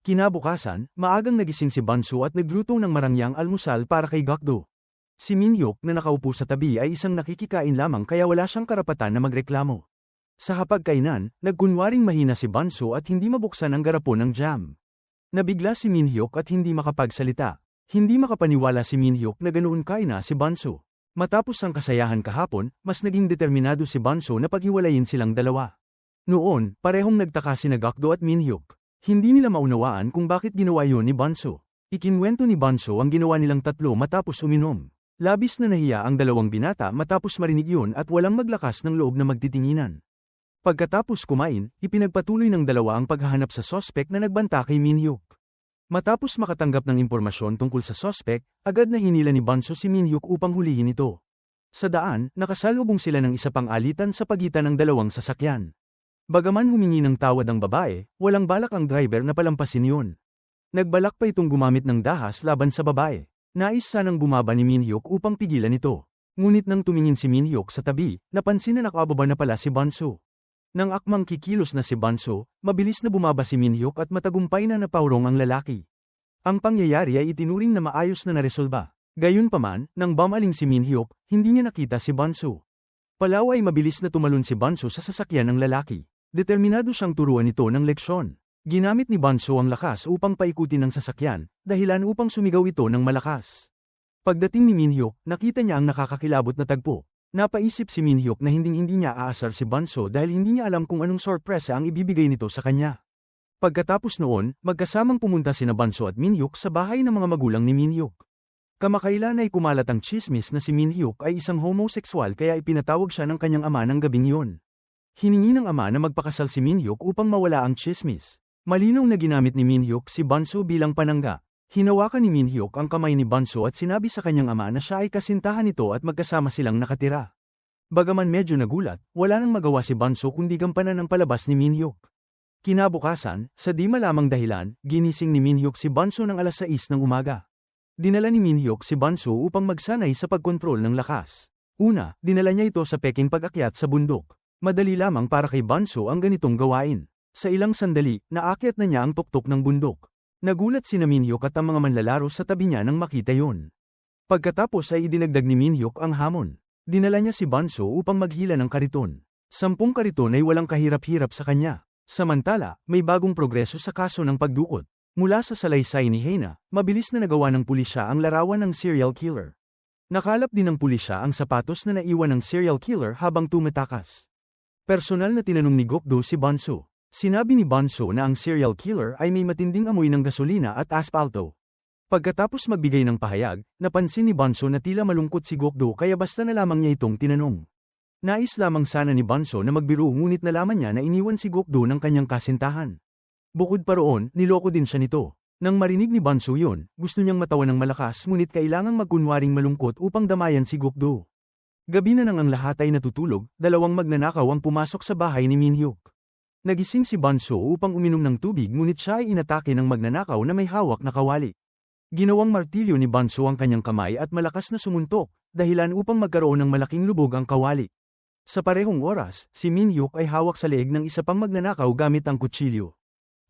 Speaker 1: Kinabukasan, maagang nagising si Banso at nagluto ng marangyang almusal para kay Gokdo. Si Minhyuk na nakaupo sa tabi ay isang nakikikain lamang kaya wala siyang karapatan na magreklamo. Sa hapagkainan, nagkunwaring mahina si Banso at hindi mabuksan ang garapon ng jam. Nabigla si Minhyuk at hindi makapagsalita. Hindi makapaniwala si Minhyuk na ganoon kaina si Banso. Matapos ang kasayahan kahapon, mas naging determinado si Banso na paghiwalayin silang dalawa. Noon, parehong nagtaka sina Gokdo at Minhyuk. Hindi nila maunawaan kung bakit ginawa yon ni Banso. Ikinwento ni Banso ang ginawa nilang tatlo matapos uminom. Labis na nahiya ang dalawang binata matapos marinig yun at walang maglakas ng loob na magtitinginan. Pagkatapos kumain, ipinagpatuloy ng dalawa ang paghahanap sa sospek na nagbanta kay Minhyuk. Matapos makatanggap ng impormasyon tungkol sa sospek, agad na hinila ni Banso si Minhyuk upang hulihin ito. Sa daan, nakasalubong sila ng isa pang alitan sa pagitan ng dalawang sasakyan. Bagaman humingi ng tawad ang babae, walang balak ang driver na palampasin yun. Nagbalak pa itong gumamit ng dahas laban sa babae. Nais sanang bumaba ni Minhyuk upang pigilan ito. Ngunit nang tumingin si Minhyuk sa tabi, napansin na nakababa na pala si Banso. Nang akmang kikilos na si Banso, mabilis na bumaba si Minhyuk at matagumpay na napaurong ang lalaki. Ang pangyayari ay itinuring na maayos na naresolba. Gayunpaman, nang bumaling si Minhyuk, hindi niya nakita si Banso. Palaw ay mabilis na tumalon si Banso sa sasakyan ng lalaki. Determinado siyang turuan ito ng leksyon. Ginamit ni Banso ang lakas upang paikutin ang sasakyan, dahilan upang sumigaw ito ng malakas. Pagdating ni Minhyuk, nakita niya ang nakakakilabot na tagpo. Napaisip si Minhyuk na hindi niya aasar si Banso dahil hindi niya alam kung anong sorpresa ang ibibigay nito sa kanya. Pagkatapos noon, magkasamang pumunta sina Banso at Minhyuk sa bahay ng mga magulang ni Minhyuk. Kamakailan ay kumalat ang chismis na si Minhyuk ay isang homosexual kaya ipinatawag siya ng kanyang ama ng gabing yun. Hiningi ng ama na magpakasal si Minhyuk upang mawala ang chismis. Malinaw na ginamit ni Minhyuk si Banso bilang panangga. Hinawakan ni Minhyuk ang kamay ni Banso at sinabi sa kanyang ama na siya ay kasintahan nito at magkasama silang nakatira. Bagaman medyo nagulat, wala nang magawa si Banso kundi gampanan ang palabas ni Minhyuk. Kinabukasan, sa di malamang dahilan, ginising ni Minhyuk si Banso ng alas 6 ng umaga. Dinala ni Minhyuk si Banso upang magsanay sa pagkontrol ng lakas. Una, dinala niya ito sa peking pag-akyat sa bundok. Madali lamang para kay Banso ang ganitong gawain. Sa ilang sandali, naakyat na niya ang tuktok ng bundok. Nagulat si Minhyuk at ang mga manlalaro sa tabi niya nang makita yon. Pagkatapos ay idinagdag ni Minhyuk ang hamon. Dinala niya si Banso upang maghila ng kariton. 10 kariton ay walang kahirap-hirap sa kanya. Samantala, may bagong progreso sa kaso ng pagdukot. Mula sa salaysay ni Hena, mabilis na nagawa ng pulisya ang larawan ng serial killer. Nakalap din ng pulisya ang sapatos na naiwan ng serial killer habang tumatakas. Personal na tinanong ni Gokdo si Banso. Sinabi ni Banso na ang serial killer ay may matinding amoy ng gasolina at aspalto. Pagkatapos magbigay ng pahayag, napansin ni Banso na tila malungkot si Gokdo kaya basta na lamang niya itong tinanong. Nais lamang sana ni Banso na magbiro ngunit nalaman niya na iniwan si Gokdo ng kanyang kasintahan. Bukod pa roon, niloko din siya nito. Nang marinig ni Banso yun, gusto niyang matawa ng malakas ngunit kailangang magkunwaring malungkot upang damayan si Gokdo. Gabi na nang ang lahat ay natutulog, dalawang magnanakaw ang pumasok sa bahay ni Minhyuk. Nagising si Banso upang uminom ng tubig ngunit siya ay inatake ng magnanakaw na may hawak na kawali. Ginawang martilyo ni Banso ang kanyang kamay at malakas na sumuntok, dahilan upang magkaroon ng malaking lubog ang kawali. Sa parehong oras, si Minhyuk ay hawak sa leeg ng isa pang magnanakaw gamit ang kutsilyo.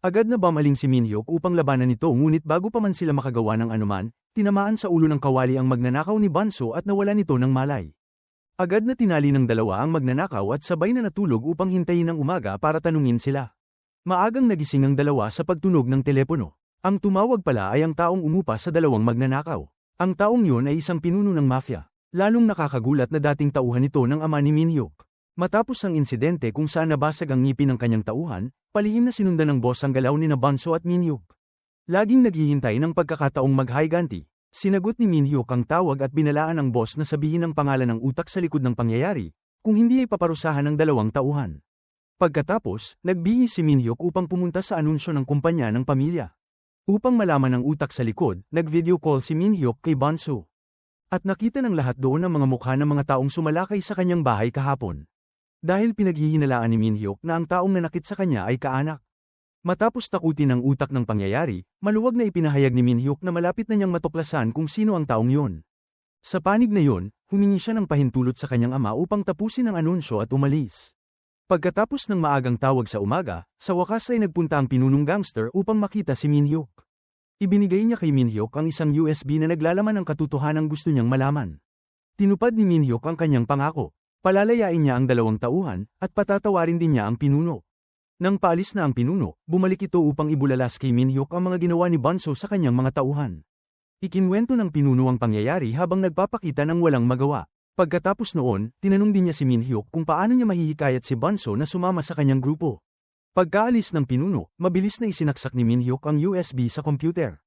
Speaker 1: Agad na bumaling si Minhyuk upang labanan ito ngunit bago pa man sila makagawa ng anuman, tinamaan sa ulo ng kawali ang magnanakaw ni Banso at nawalan ito ng malay. Agad na tinali ng dalawa ang magnanakaw at sabay na natulog upang hintayin ang umaga para tanungin sila. Maagang nagising ang dalawa sa pagtunog ng telepono. Ang tumawag pala ay ang taong umupa sa dalawang magnanakaw. Ang taong yun ay isang pinuno ng mafia. Lalong nakakagulat na dating tauhan ito ng ama ni Minhyuk. Matapos ang insidente kung saan nabasag ang ngipin ng kanyang tauhan, palihim na sinundan ng boss ang galaw ni Banso at Minhyuk. Laging naghihintay ng pagkakataong mag-higanti. Sinagot ni Minhyuk ang tawag at binalaan ang boss na sabihin ang pangalan ng utak sa likod ng pangyayari, kung hindi ay paparusahan ng dalawang tauhan. Pagkatapos, nagbihis si Minhyuk upang pumunta sa anunsyo ng kumpanya ng pamilya. Upang malaman ang utak sa likod, nag-video call si Minhyuk kay Bonsu. At nakita ng lahat doon ang mga mukha ng mga taong sumalakay sa kanyang bahay kahapon. Dahil pinaghihinalaan ni Minhyuk na ang taong nanakit sa kanya ay kaanak. Matapos takutin ang utak ng pangyayari, maluwag na ipinahayag ni Minhyuk na malapit na niyang matuklasan kung sino ang taong yun. Sa panig na yun, humingi siya ng pahintulot sa kanyang ama upang tapusin ang anunsyo at umalis. Pagkatapos ng maagang tawag sa umaga, sa wakas ay nagpunta ang pinunong gangster upang makita si Minhyuk. Ibinigay niya kay Minhyuk ang isang USB na naglalaman ng katotohanang gusto niyang malaman. Tinupad ni Minhyuk ang kanyang pangako. Palalayain niya ang dalawang tauhan, at patatawarin din niya ang pinuno. Nang paalis na ang pinuno, bumalik ito upang ibulalas kay Minhyuk ang mga ginawa ni Bonsu sa kanyang mga tauhan. Ikinwento ng pinuno ang pangyayari habang nagpapakita ng walang magawa. Pagkatapos noon, tinanong din niya si Minhyuk kung paano niya mahihikayat si Bonsu na sumama sa kanyang grupo. Pagkaalis ng pinuno, mabilis na isinaksak ni Minhyuk ang USB sa computer.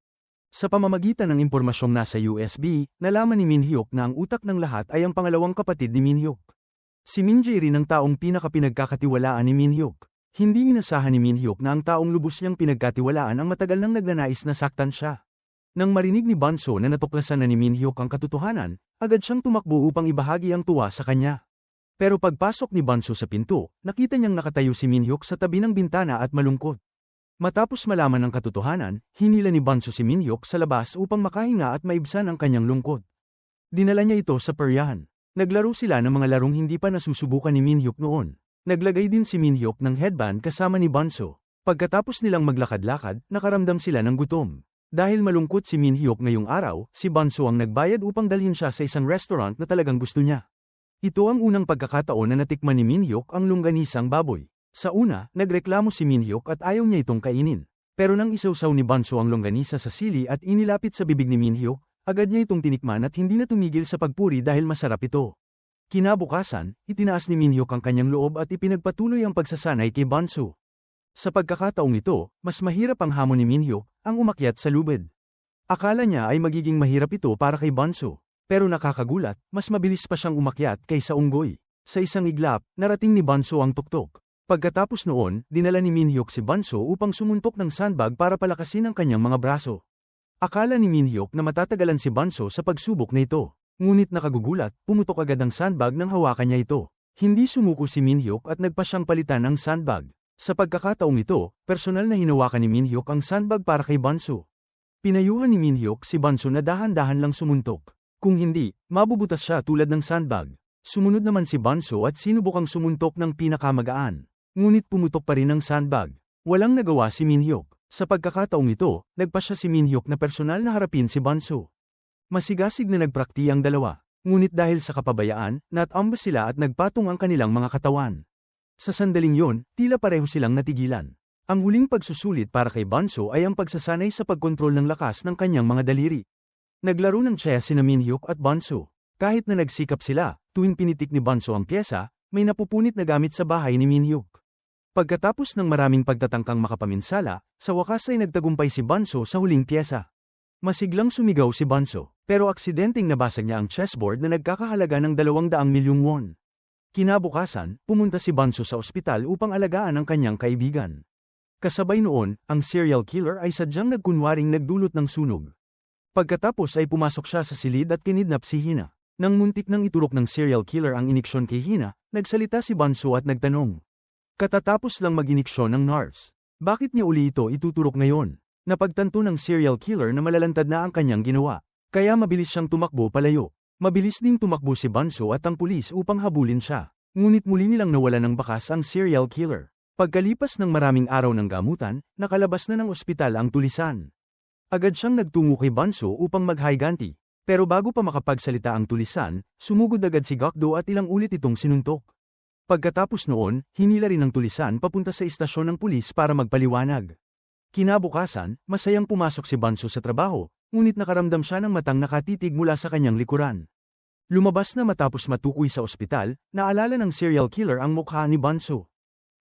Speaker 1: Sa pamamagitan ng impormasyong nasa USB, nalaman ni Minhyuk na ang utak ng lahat ay ang pangalawang kapatid ni Minhyuk. Si Minjae rin ang taong pinakapinagkakatiwalaan ni Minhyuk. Hindi inasahan ni Minhyuk na ang taong lubos niyang pinagkatiwalaan ang matagal nang nagnanais na saktan siya. Nang marinig ni Bonsu na natuklasan na ni Minhyuk ang katotohanan, agad siyang tumakbo upang ibahagi ang tuwa sa kanya. Pero pagpasok ni Bonsu sa pinto, nakita niyang nakatayo si Minhyuk sa tabi ng bintana at malungkot. Matapos malaman ang katotohanan, hinila ni Bonsu si Minhyuk sa labas upang makahinga at maibsan ang kanyang lungkot. Dinala niya ito sa peryahan. Naglaro sila ng mga larong hindi pa nasusubukan ni Minhyuk noon. Naglagay din si Minhyuk ng headband kasama ni Bonsu. Pagkatapos nilang maglakad-lakad, nakaramdam sila ng gutom. Dahil malungkot si Minhyuk ngayong araw, si Bonsu ang nagbayad upang dalhin siya sa isang restaurant na talagang gusto niya. Ito ang unang pagkakataon na natikman ni Minhyuk ang longganisang baboy. Sa una, nagreklamo si Minhyuk at ayaw niya itong kainin. Pero nang isawsaw ni Bonsu ang longganisa sa sili at inilapit sa bibig ni Minhyuk, agad niya itong tinikman at hindi na tumigil sa pagpuri dahil masarap ito. Kinabukasan, itinaas ni Minhyuk ang kanyang loob at ipinagpatuloy ang pagsasanay kay Bonsu. Sa pagkakataong ito, mas mahirap ang hamon ni Minhyuk, ang umakyat sa lubid. Akala niya ay magiging mahirap ito para kay Bonsu. Pero nakakagulat, mas mabilis pa siyang umakyat kaysa unggoy. Sa isang iglap, narating ni Bonsu ang tuktok. Pagkatapos noon, dinala ni Minhyuk si Bonsu upang sumuntok ng sandbag para palakasin ang kanyang mga braso. Akala ni Minhyuk na matatagalan si Bonsu sa pagsubok na ito. Ngunit nakagugulat, pumutok agad ang sandbag nang hawakan niya ito. Hindi sumuko si Minhyuk at nagpa siyang palitan ang sandbag. Sa pagkakataong ito, personal na hinawakan ni Minhyuk ang sandbag para kay Bonsu. Pinayuhan ni Minhyuk si Bonsu na dahan-dahan lang sumuntok. Kung hindi, mabubutas siya tulad ng sandbag. Sumunod naman si Bonsu at sinubukang sumuntok ng pinakamagaan. Ngunit pumutok pa rin ang sandbag. Walang nagawa si Minhyuk. Sa pagkakataong ito, nagpa siya si Minhyuk na personal na harapin si Bonsu. Masigasig na nagprakti ang dalawa. Ngunit dahil sa kapabayaan, natamba sila at nagpatong ang kanilang mga katawan. Sa sandaling yon, tila pareho silang natigilan. Ang huling pagsusulit para kay Bonsu ay ang pagsasanay sa pagkontrol ng lakas ng kanyang mga daliri. Naglaro ng chess sina Minhyuk at Bonsu. Kahit na nagsikap sila, tuwing pinitik ni Bonsu ang pyesa, may napupunit na gamit sa bahay ni Minhyuk. Pagkatapos ng maraming pagtatangkang makapaminsala, sa wakas ay nagtagumpay si Bonsu sa huling pyesa. Masiglang sumigaw si Bonsu, pero aksidenteng nabasag niya ang chessboard na nagkakahalaga ng 200 milyong won. Kinabukasan, pumunta si Bonsu sa ospital upang alagaan ang kanyang kaibigan. Kasabay noon, ang serial killer ay sadyang nagkunwaring nagdulot ng sunog. Pagkatapos ay pumasok siya sa silid at kinidnap si Hina. Nang muntik nang iturok ng serial killer ang iniksyon kay Hina, nagsalita si Bonsu at nagtanong. Katatapos lang mag-iniksyon ng nurse. Bakit niya uli ito ituturok ngayon? Napagtanto ng serial killer na malalantad na ang kanyang ginawa. Kaya mabilis siyang tumakbo palayo. Mabilis ding tumakbo si Bonsu at ang pulis upang habulin siya. Ngunit muli nilang nawala ng bakas ang serial killer. Pagkalipas ng maraming araw ng gamutan, nakalabas na ng ospital ang tulisan. Agad siyang nagtungo kay Bonsu upang maghiganti. Pero bago pa makapagsalita ang tulisan, sumugod agad si Gakdo at ilang ulit itong sinuntok. Pagkatapos noon, hinila rin ang tulisan papunta sa istasyon ng pulis para magpaliwanag. Kinabukasan, masayang pumasok si Bonsu sa trabaho, ngunit nakaramdam siya ng matang nakatitig mula sa kanyang likuran. Lumabas na matapos matukoy sa ospital, naalala ng serial killer ang mukha ni Bonsu.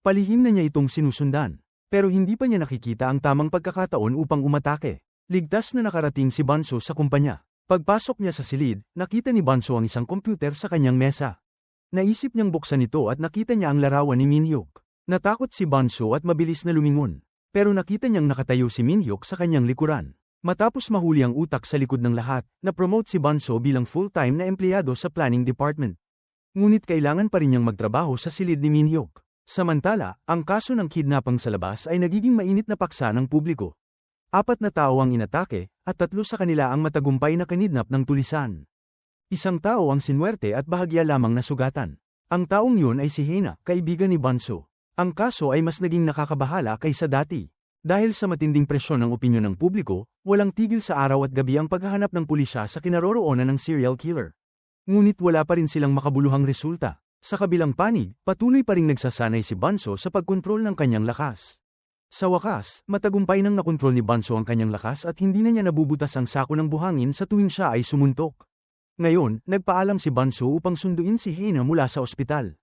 Speaker 1: Palihim na niya itong sinusundan, pero hindi pa niya nakikita ang tamang pagkakataon upang umatake. Ligtas na nakarating si Bonsu sa kumpanya. Pagpasok niya sa silid, nakita ni Bonsu ang isang computer sa kanyang mesa. Naisip niyang buksan ito at nakita niya ang larawan ni Minhyuk. Natakot si Banso at mabilis na lumingon. Pero nakita niyang nakatayo si Minhyuk sa kanyang likuran. Matapos mahuli ang utak sa likod ng lahat, na-promote si Banso bilang full-time na empleyado sa planning department. Ngunit kailangan pa rin niyang magtrabaho sa silid ni Minhyuk. Samantala, ang kaso ng kidnapping sa labas ay nagiging mainit na paksa ng publiko. 4 na tao ang inatake, at 3 sa kanila ang matagumpay na kinidnap ng tulisan. Isang tao ang sinwerte at bahagya lamang nasugatan. Ang taong yun ay si Hina, kaibigan ni Banso. Ang kaso ay mas naging nakakabahala kaysa dati. Dahil sa matinding presyon ng opinyon ng publiko, walang tigil sa araw at gabi ang paghahanap ng pulisya sa kinaroroonan ng serial killer. Ngunit wala pa rin silang makabuluhang resulta. Sa kabilang panig, patuloy pa ring nagsasanay si Banso sa pagkontrol ng kanyang lakas. Sa wakas, matagumpay nang nakontrol ni Banso ang kanyang lakas at hindi na niya nabubutas ang sako ng buhangin sa tuwing siya ay sumuntok. Ngayon, nagpaalam si Banso upang sunduin si Hina mula sa ospital.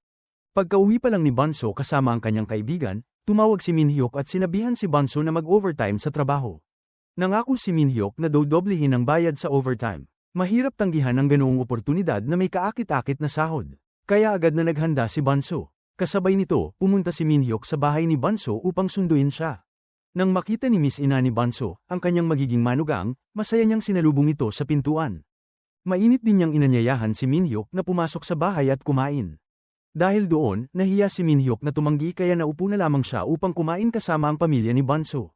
Speaker 1: Pagkauwi pa lang ni Banso kasama ang kanyang kaibigan, tumawag si Minhyuk at sinabihan si Banso na mag-overtime sa trabaho. Nangako si Minhyuk na dodoblehin ang bayad sa overtime. Mahirap tanggihan ang ganoong oportunidad na may kaakit-akit na sahod. Kaya agad na naghanda si Banso. Kasabay nito, pumunta si Minhyuk sa bahay ni Banso upang sunduin siya. Nang makita ni Miss Ina ni Banso, ang kanyang magiging manugang, masaya niyang sinalubong ito sa pintuan. Mainit din niyang inanyayahan si Minhyuk na pumasok sa bahay at kumain. Dahil doon, nahiya si Minhyuk na tumanggi kaya naupo na lamang siya upang kumain kasama ang pamilya ni Banso.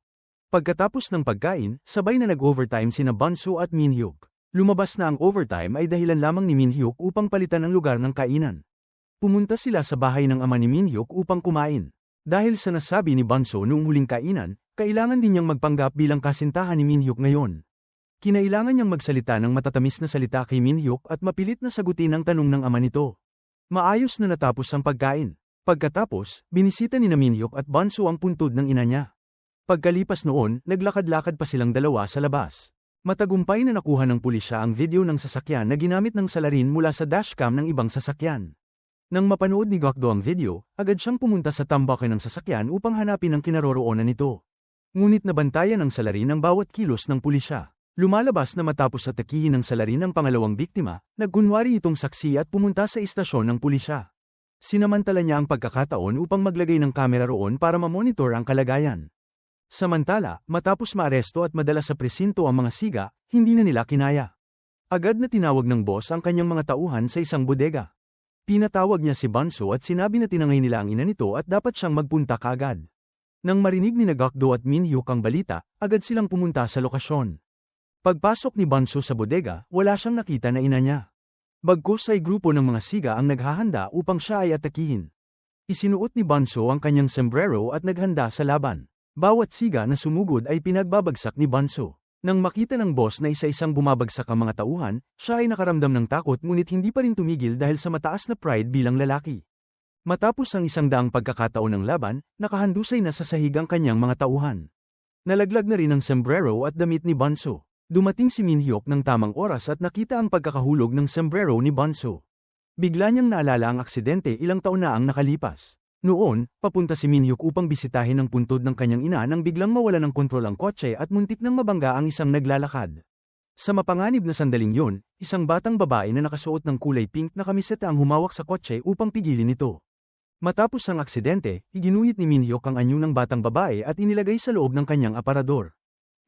Speaker 1: Pagkatapos ng pagkain, sabay na nag-overtime sina Banso at Minhyuk. Lumabas na ang overtime ay dahilan lamang ni Minhyuk upang palitan ang lugar ng kainan. Pumunta sila sa bahay ng ama ni Minhyuk upang kumain. Dahil sa nasabi ni Banso noong huling kainan, kailangan din niyang magpanggap bilang kasintahan ni Minhyuk ngayon. Kinailangan niyang magsalita ng matatamis na salita kay Minhyuk at mapilit na sagutin ang tanong ng ama nito. Maayos na natapos ang pagkain. Pagkatapos, binisita ni Minhyuk at Banso ang puntod ng ina niya. Pagkalipas noon, naglakad-lakad pa silang dalawa sa labas. Matagumpay na nakuha ng pulisya ang video ng sasakyan na ginamit ng salarin mula sa dashcam ng ibang sasakyan. Nang mapanood ni Gokdo ang video, agad siyang pumunta sa tambakan ng sasakyan upang hanapin ang kinaroroonan nito. Ngunit nabantayan ng salarin ang bawat kilos ng pulisya. Lumalabas na matapos atakihin ng salarin ng pangalawang biktima, nagkunwari itong saksi at pumunta sa istasyon ng pulisya. Sinamantala niya ang pagkakataon upang maglagay ng kamera roon para mamonitor ang kalagayan. Samantala, matapos maaresto at madala sa presinto ang mga siga, hindi na nila kinaya. Agad na tinawag ng boss ang kanyang mga tauhan sa isang bodega. Pinatawag niya si Banso at sinabi na tinangay nila ang ina nito at dapat siyang magpunta kaagad. Nang marinig ni Gokdo at Minhyuk ang balita, agad silang pumunta sa lokasyon. Pagpasok ni Banso sa bodega, wala siyang nakita na ina niya. Bagkus ay grupo ng mga siga ang naghahanda upang siya ay atakihin. Isinuot ni Banso ang kanyang sombrero at naghanda sa laban. Bawat siga na sumugod ay pinagbabagsak ni Banso. Nang makita ng boss na isa-isang bumabagsak ang mga tauhan, siya ay nakaramdam ng takot ngunit hindi pa rin tumigil dahil sa mataas na pride bilang lalaki. Matapos ang 100 pagkakataon ng laban, nakahandusay na sa sahig ang kanyang mga tauhan. Nalaglag na rin ang sombrero at damit ni Banso. Dumating si Minhyuk ng tamang oras at nakita ang pagkakahulog ng sombrero ni Banso. Bigla niyang naalala ang aksidente ilang taon na ang nakalipas. Noon, papunta si Minhyuk upang bisitahin ang puntod ng kanyang ina nang biglang mawala ng kontrol ang kotse at muntik nang mabangga ang isang naglalakad. Sa mapanganib na sandaling yun, isang batang babae na nakasuot ng kulay pink na kamiseta ang humawak sa kotse upang pigilin ito. Matapos ang aksidente, iginuhit ni Minhyuk ang anyo ng batang babae at inilagay sa loob ng kanyang aparador.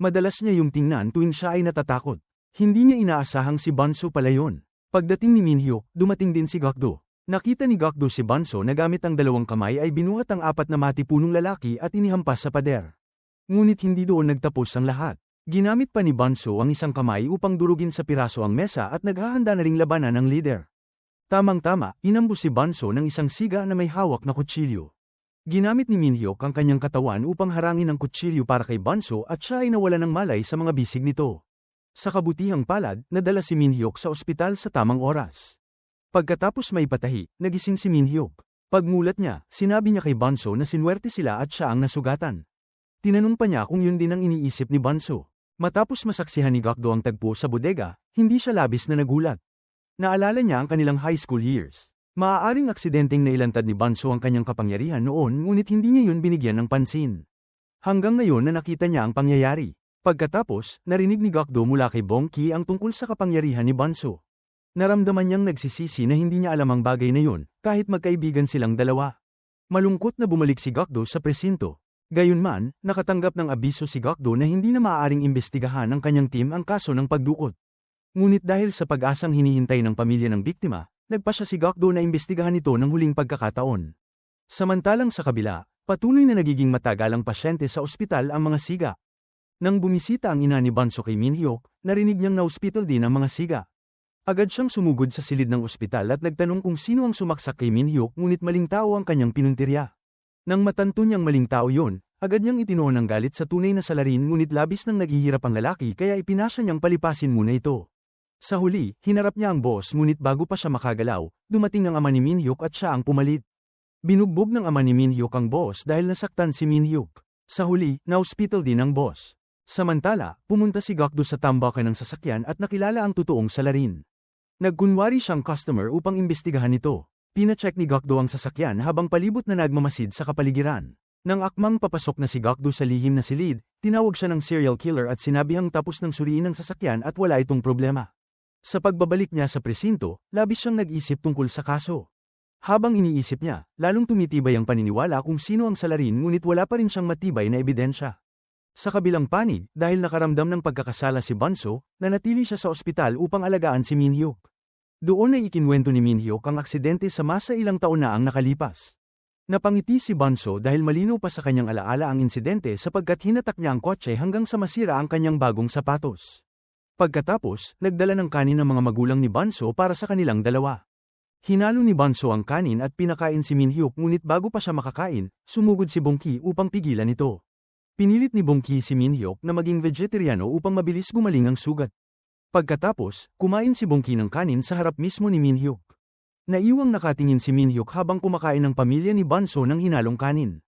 Speaker 1: Madalas niya yung tingnan tuwing siya ay natatakot. Hindi niya inaasahang si Banso pala yun. Pagdating ni Minhyuk, dumating din si Gokdo. Nakita ni Gokdo si Banso na gamit ang dalawang kamay ay binuhat ang 4 na matipunong lalaki at inihampas sa pader. Ngunit hindi doon nagtapos ang lahat. Ginamit pa ni Banso ang isang kamay upang durugin sa piraso ang mesa at naghahanda na ring labanan ang leader. Tamang-tama, inambush si Banso ng isang siga na may hawak na kutsilyo. Ginamit ni Minhyuk ang kanyang katawan upang harangin ang kutsilyo para kay Banso at siya ay nawala ng malay sa mga bisig nito. Sa kabutihang palad, nadala si Minhyuk sa ospital sa tamang oras. Pagkatapos maipatahi, nagising si Minhyuk. Pagmulat niya, sinabi niya kay Banso na sinwerte sila at siya ang nasugatan. Tinanong pa niya kung yun din ang iniisip ni Banso. Matapos masaksihan ni Gokdo ang tagpo sa bodega, hindi siya labis na nagulat. Naalala niya ang kanilang high school years. Maaaring aksidenteng nailantad ni Banso ang kanyang kapangyarihan noon ngunit hindi niya yun binigyan ng pansin. Hanggang ngayon na nakita niya ang pangyayari. Pagkatapos, narinig ni Gokdo mula kay Bongki ang tungkol sa kapangyarihan ni Banso. Naramdaman niyang nagsisisi na hindi niya alam ang bagay na yun, kahit magkaibigan silang dalawa. Malungkot na bumalik si Gokdo sa presinto. Gayunman, nakatanggap ng abiso si Gokdo na hindi na maaaring imbestigahan ng kanyang team ang kaso ng pagdukot. Ngunit dahil sa pag-asang hinihintay ng pamilya ng biktima, nagpasya si Gokdo na imbestigahan ito ng huling pagkakataon. Samantalang sa kabila, patuloy na nagiging matagalang pasyente sa ospital ang mga siga. Nang bumisita ang ina ni Bunso kay Minhyuk, narinig niyang na-ospital din ang mga siga. Agad siyang sumugod sa silid ng ospital at nagtanong kung sino ang sumaksak kay Minhyuk ngunit maling tao ang kanyang pinuntirya. Nang matanto niyang maling tao yon, agad niyang itinuon ang galit sa tunay na salarin ngunit labis nang naghihirap ang lalaki kaya ipinasya niyang palipasin muna ito. Sa huli, hinarap niya ang boss ngunit bago pa siya makagalaw, dumating ang ama ni Minhyuk at siya ang pumalit. Binugbog ng ama ni Minhyuk ang boss dahil nasaktan si Minhyuk. Sa huli, na-hospital din ang boss. Samantala, pumunta si Gokdo sa tambakan ng sasakyan at nakilala ang totoong salarin. Nagkunwari siyang customer upang imbestigahan ito. Pina-check ni Gokdo ang sasakyan habang palibot na nagmamasid sa kapaligiran. Nang akmang papasok na si Gokdo sa lihim na silid, tinawag siya ng serial killer at sinabihang tapos ng suriin ng sasakyan at wala itong problema. Sa pagbabalik niya sa presinto, labis siyang nag-isip tungkol sa kaso. Habang iniisip niya, lalong tumitibay ang paniniwala kung sino ang salarin ngunit wala pa rin siyang matibay na ebidensya. Sa kabilang panig, dahil nakaramdam ng pagkakasala si Bunso, nanatili siya sa ospital upang alagaan si Minhyuk. Doon ay ikinwento ni Minhyuk ang aksidente sa masa ilang taon na ang nakalipas. Napangiti si Bunso dahil malinaw pa sa kanyang alaala ang insidente sapagkat hinatak niya ang kotse hanggang sa masira ang kanyang bagong sapatos. Pagkatapos, nagdala ng kanin ng mga magulang ni Bunso para sa kanilang dalawa. Hinalo ni Bunso ang kanin at pinakain si Minhyuk ngunit bago pa siya makakain, sumugod si Bongki upang pigilan ito. Pinilit ni Bongki si Minhyuk na maging vegetariano upang mabilis gumaling ang sugat. Pagkatapos, kumain si Bongki ng kanin sa harap mismo ni Minhyuk. Naiwang nakatingin si Minhyuk habang kumakain ng pamilya ni Bunso ng hinalong kanin.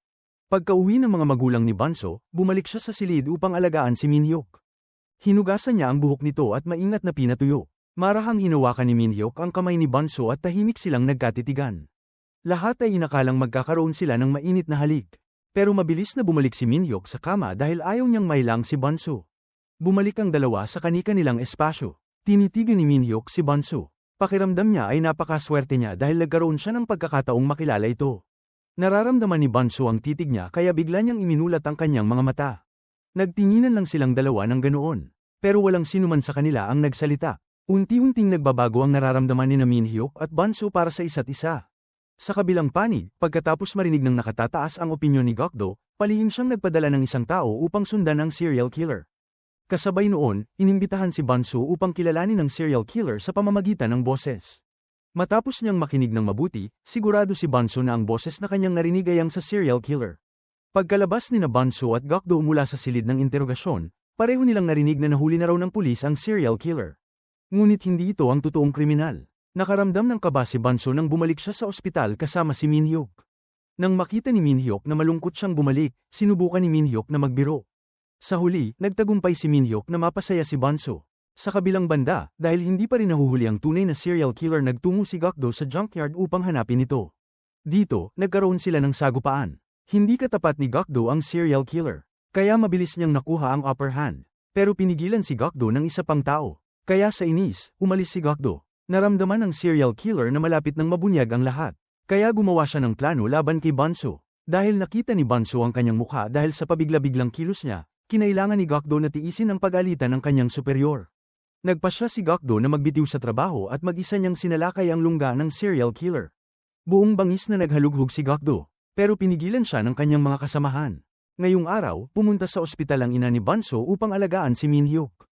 Speaker 1: Pagkauwi ng mga magulang ni Bunso, bumalik siya sa silid upang alagaan si Minhyuk. Hinugasan niya ang buhok nito at maingat na pinatuyo. Marahang hinawakan ni Minhyuk ang kamay ni Bunso at tahimik silang nagkatitigan. Lahat ay inakalang magkakaroon sila ng mainit na halik. Pero mabilis na bumalik si Minhyuk sa kama dahil ayaw niyang mailang si Bunso. Bumalik ang dalawa sa kani-kanilang espasyo. Tinitigan ni Minhyuk si Bunso. Pakiramdam niya ay napakaswerte niya dahil nagkaroon siya ng pagkakataong makilala ito. Nararamdaman ni Bunso ang titig niya kaya bigla niyang iminulat ang kanyang mga mata. Nagtinginan lang silang dalawa ng ganoon. Pero walang sinuman sa kanila ang nagsalita. Unti-unting nagbabago ang nararamdaman ni Minhyuk at Bunso para sa isa't isa. Sa kabilang panig, pagkatapos marinig ng nakatataas ang opinyon ni Gokdo, palihim siyang nagpadala ng isang tao upang sundan ang serial killer. Kasabay noon, inimbitahan si Bunso upang kilalanin ng serial killer sa pamamagitan ng boses. Matapos niyang makinig ng mabuti, sigurado si Bunso na ang boses na kanyang narinig ay ang sa serial killer. Pagkalabas ni Bunso at Gokdo mula sa silid ng interogasyon, pareho nilang narinig na nahuli na raw ng pulis ang serial killer. Ngunit hindi ito ang totoong kriminal. Nakaramdam ng kaba si Bunso nang bumalik siya sa ospital kasama si Minhyuk. Nang makita ni Minhyuk na malungkot siyang bumalik, sinubukan ni Minhyuk na magbiro. Sa huli, nagtagumpay si Minhyuk na mapasaya si Bunso. Sa kabilang banda, dahil hindi pa rin nahuhuli ang tunay na serial killer nagtungo si Gokdo sa junkyard upang hanapin ito. Dito, nagkaroon sila ng sagupaan. Hindi katapat ni Gokdo ang serial killer. Kaya mabilis niyang nakuha ang upper hand. Pero pinigilan si Gokdo ng isa pang tao. Kaya sa inis, umalis si Gokdo. Naramdaman ng serial killer na malapit ng mabunyag ang lahat. Kaya gumawa siya ng plano laban kay Bunso. Dahil nakita ni Bunso ang kanyang mukha dahil sa pabigla-biglang kilos niya, kinailangan ni Gokdo na tiisin ang pag-alitan ng kanyang superior. Nagpasya si Gokdo na magbitiw sa trabaho at mag-isa niyang sinalakay ang lungga ng serial killer. Buong bangis na naghalughog si Gokdo, pero pinigilan siya ng kanyang mga kasamahan. Ngayong araw, pumunta sa ospital ang ina ni Bunso upang alagaan si Minhyuk.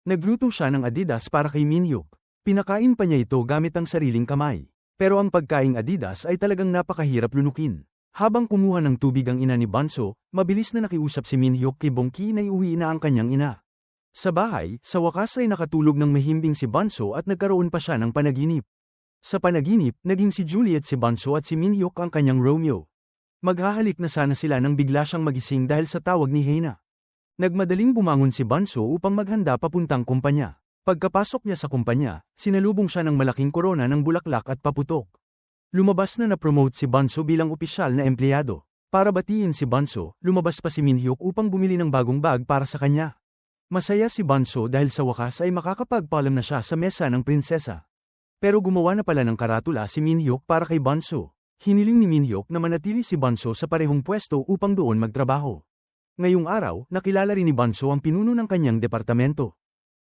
Speaker 1: Nagluto siya ng Adidas para kay Minhyuk. Pinakain pa niya ito gamit ang sariling kamay. Pero ang pagkaing Adidas ay talagang napakahirap lunukin. Habang kumuha ng tubig ang ina ni Bunso, mabilis na nakiusap si Minhyuk kay Bongki na iuwi na ang kanyang ina. Sa bahay, sa wakas ay nakatulog ng mahimbing si Bunso at nagkaroon pa siya ng panaginip. Sa panaginip, naging si Juliet si Bunso at si Minhyuk ang kanyang Romeo. Maghahalik na sana sila nang bigla siyang magising dahil sa tawag ni Hena. Nagmadaling bumangon si Bunso upang maghanda papuntang kumpanya. Pagkapasok niya sa kumpanya, sinalubong siya ng malaking korona ng bulaklak at paputok. Lumabas na na-promote si Bunso bilang opisyal na empleyado. Para batiin si Bunso, lumabas pa si Minhyuk upang bumili ng bagong bag para sa kanya. Masaya si Bunso dahil sa wakas ay makakapagpaalam na siya sa mesa ng prinsesa. Pero gumawa na pala ng karatula si Minhyuk para kay Bunso. Hiniling ni Minhyuk na manatili si Banso sa parehong pwesto upang doon magtrabaho. Ngayong araw, nakilala rin ni Banso ang pinuno ng kanyang departamento.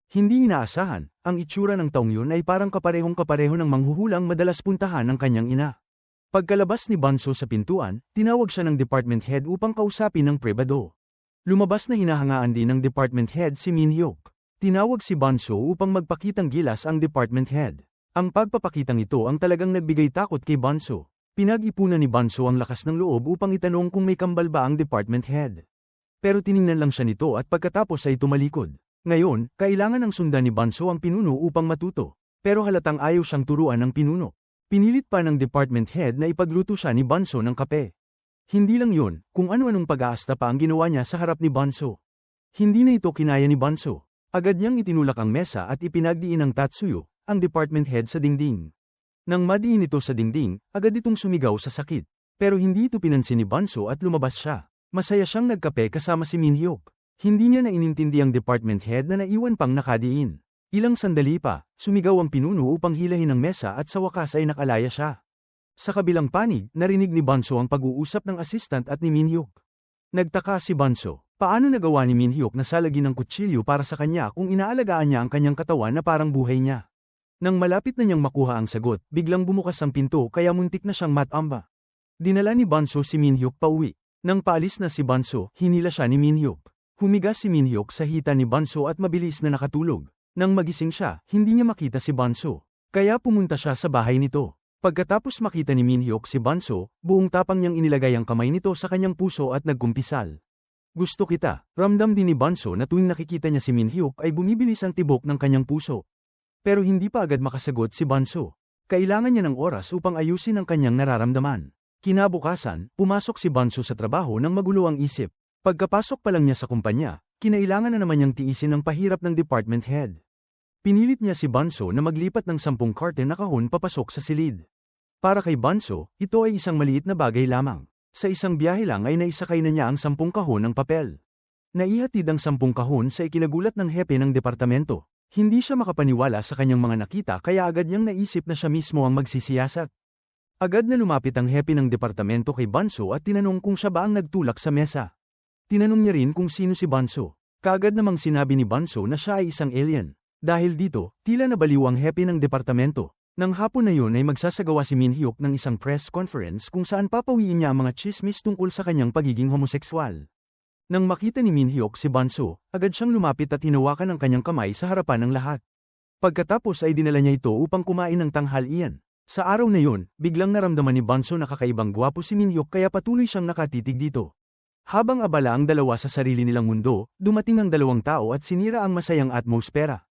Speaker 1: Hindi inaasahan, ang itsura ng taong yun ay parang kaparehong-kapareho ng manghuhulang madalas puntahan ng kanyang ina. Pagkalabas ni Banso sa pintuan, tinawag siya ng department head upang kausapin ng pribado. Lumabas na hinahangaan din ng department head si Minhyuk. Tinawag si Banso upang magpakitang gilas ang department head. Ang pagpapakitang ito ang talagang nagbigay takot kay Banso. Pinag-ipunan ni Banso ang lakas ng loob upang itanong kung may kambal ba ang department head. Pero tiningnan lang siya nito at pagkatapos ay tumalikod. Ngayon, kailangan ng sundan ni Banso ang pinuno upang matuto. Pero halatang ayaw siyang turuan ng pinuno. Pinilit pa ng department head na ipagluto siya ni Banso ng kape. Hindi lang yun, kung ano-anong pag-aasta pa ang ginawa niya sa harap ni Banso. Hindi na ito kinaya ni Banso. Agad niyang itinulak ang mesa at ipinagdiin ng Tatsuyo, ang department head sa dingding. Nang madiin ito sa dingding, agad itong sumigaw sa sakit. Pero hindi ito pinansin ni Banso at lumabas siya. Masaya siyang nagkape kasama si Minhyuk. Hindi niya na inintindi ang department head na naiwan pang nakadiin. Ilang sandali pa, sumigaw ang pinuno upang hilahin ang mesa at sa wakas ay nakalaya siya. Sa kabilang panig, narinig ni Banso ang pag-uusap ng assistant at ni Minhyuk. Nagtaka si Banso, paano nagawa ni Minhyuk na salagin ng kutsilyo para sa kanya kung inaalagaan niya ang kanyang katawan na parang buhay niya. Nang malapit na niyang makuha ang sagot, biglang bumukas ang pinto kaya muntik na siyang matamba. Dinala ni Banso si Minhyuk pauwi. Nang paalis na si Banso, hinila siya ni Minhyuk. Humiga si Minhyuk sa hita ni Banso at mabilis na nakatulog. Nang magising siya, hindi niya makita si Banso. Kaya pumunta siya sa bahay nito. Pagkatapos makita ni Minhyuk si Banso, buong tapang niyang inilagay ang kamay nito sa kanyang puso at nagkumpisal. Gusto kita, ramdam din ni Banso na tuwing nakikita niya si Minhyuk ay bumibilis ang tibok ng kanyang puso. Pero hindi pa agad makasagot si Banso. Kailangan niya ng oras upang ayusin ang kanyang nararamdaman. Kinabukasan, pumasok si Banso sa trabaho ng magulo ang isip. Pagkapasok pa lang niya sa kumpanya, kinailangan na naman niyang tiisin ang pahirap ng department head. Pinilit niya si Banso na maglipat ng 10 karte na kahon papasok sa silid. Para kay Banso, ito ay isang maliit na bagay lamang. Sa isang biyahe lang ay naisakay na niya ang 10 kahon ng papel. Naihatid ang 10 kahon sa ikinagulat ng hepe ng departamento. Hindi siya makapaniwala sa kanyang mga nakita kaya agad niyang naisip na siya mismo ang magsisiyasat. Agad na lumapit ang hepe ng departamento kay Banso at tinanong kung siya ba ang nagtulak sa mesa. Tinanong niya rin kung sino si Banso. Kaagad namang sinabi ni Banso na siya ay isang alien. Dahil dito, tila nabaliw ang hepe ng departamento. Nang hapon na yun ay magsasagawa si Minhyuk ng isang press conference kung saan papawiin niya ang mga chismis tungkol sa kanyang pagiging homosekswal. Nang makita ni Minhyuk si Banso, agad siyang lumapit at hinawakan ang kanyang kamay sa harapan ng lahat. Pagkatapos ay dinala niya ito upang kumain ng tanghalian. Sa araw na yun, biglang naramdaman ni Banso na kakaibang gwapo si Minhyuk kaya patuloy siyang nakatitig dito. Habang abala ang dalawa sa sarili nilang mundo, dumating ang dalawang tao at sinira ang masayang atmosfera.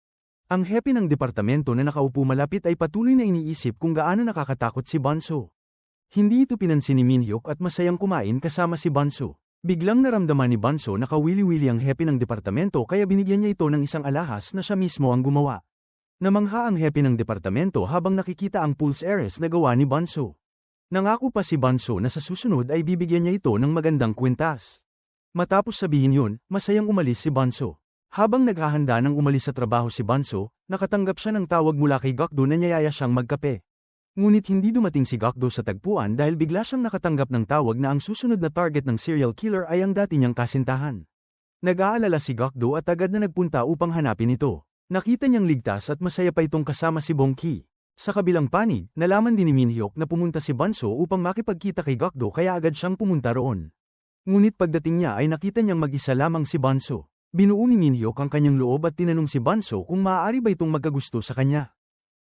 Speaker 1: Ang hepe ng departamento na nakaupo malapit ay patuloy na iniisip kung gaano nakakatakot si Banso. Hindi ito pinansin ni Minhyuk at masayang kumain kasama si Banso. Biglang naramdaman ni Banso na kawili-wili ang hepe ng departamento kaya binigyan niya ito ng isang alahas na siya mismo ang gumawa. Namangha ang hepe ng departamento habang nakikita ang pulse heiress na gawa ni Banso. Nangako pa si Banso na sa susunod ay bibigyan niya ito ng magandang kwintas. Matapos sabihin yun, masayang umalis si Banso. Habang naghahanda ng umalis sa trabaho si Banso, nakatanggap siya ng tawag mula kay Gakdo na niyaya siyang magkape. Ngunit hindi dumating si Gakdo sa tagpuan dahil bigla siyang nakatanggap ng tawag na ang susunod na target ng serial killer ay ang dati niyang kasintahan. Nag-aalala si Gakdo at agad na nagpunta upang hanapin ito. Nakita niyang ligtas at masaya pa itong kasama si Bongki. Sa kabilang panig, nalaman din ni Minhyuk na pumunta si Banso upang makipagkita kay Gakdo kaya agad siyang pumunta roon. Ngunit pagdating niya ay nakita niyang mag-isa lamang si Banso. Binuo ni Minhyuk ang kanyang loob at tinanong si Banso kung maaari ba itong magkagusto sa kanya.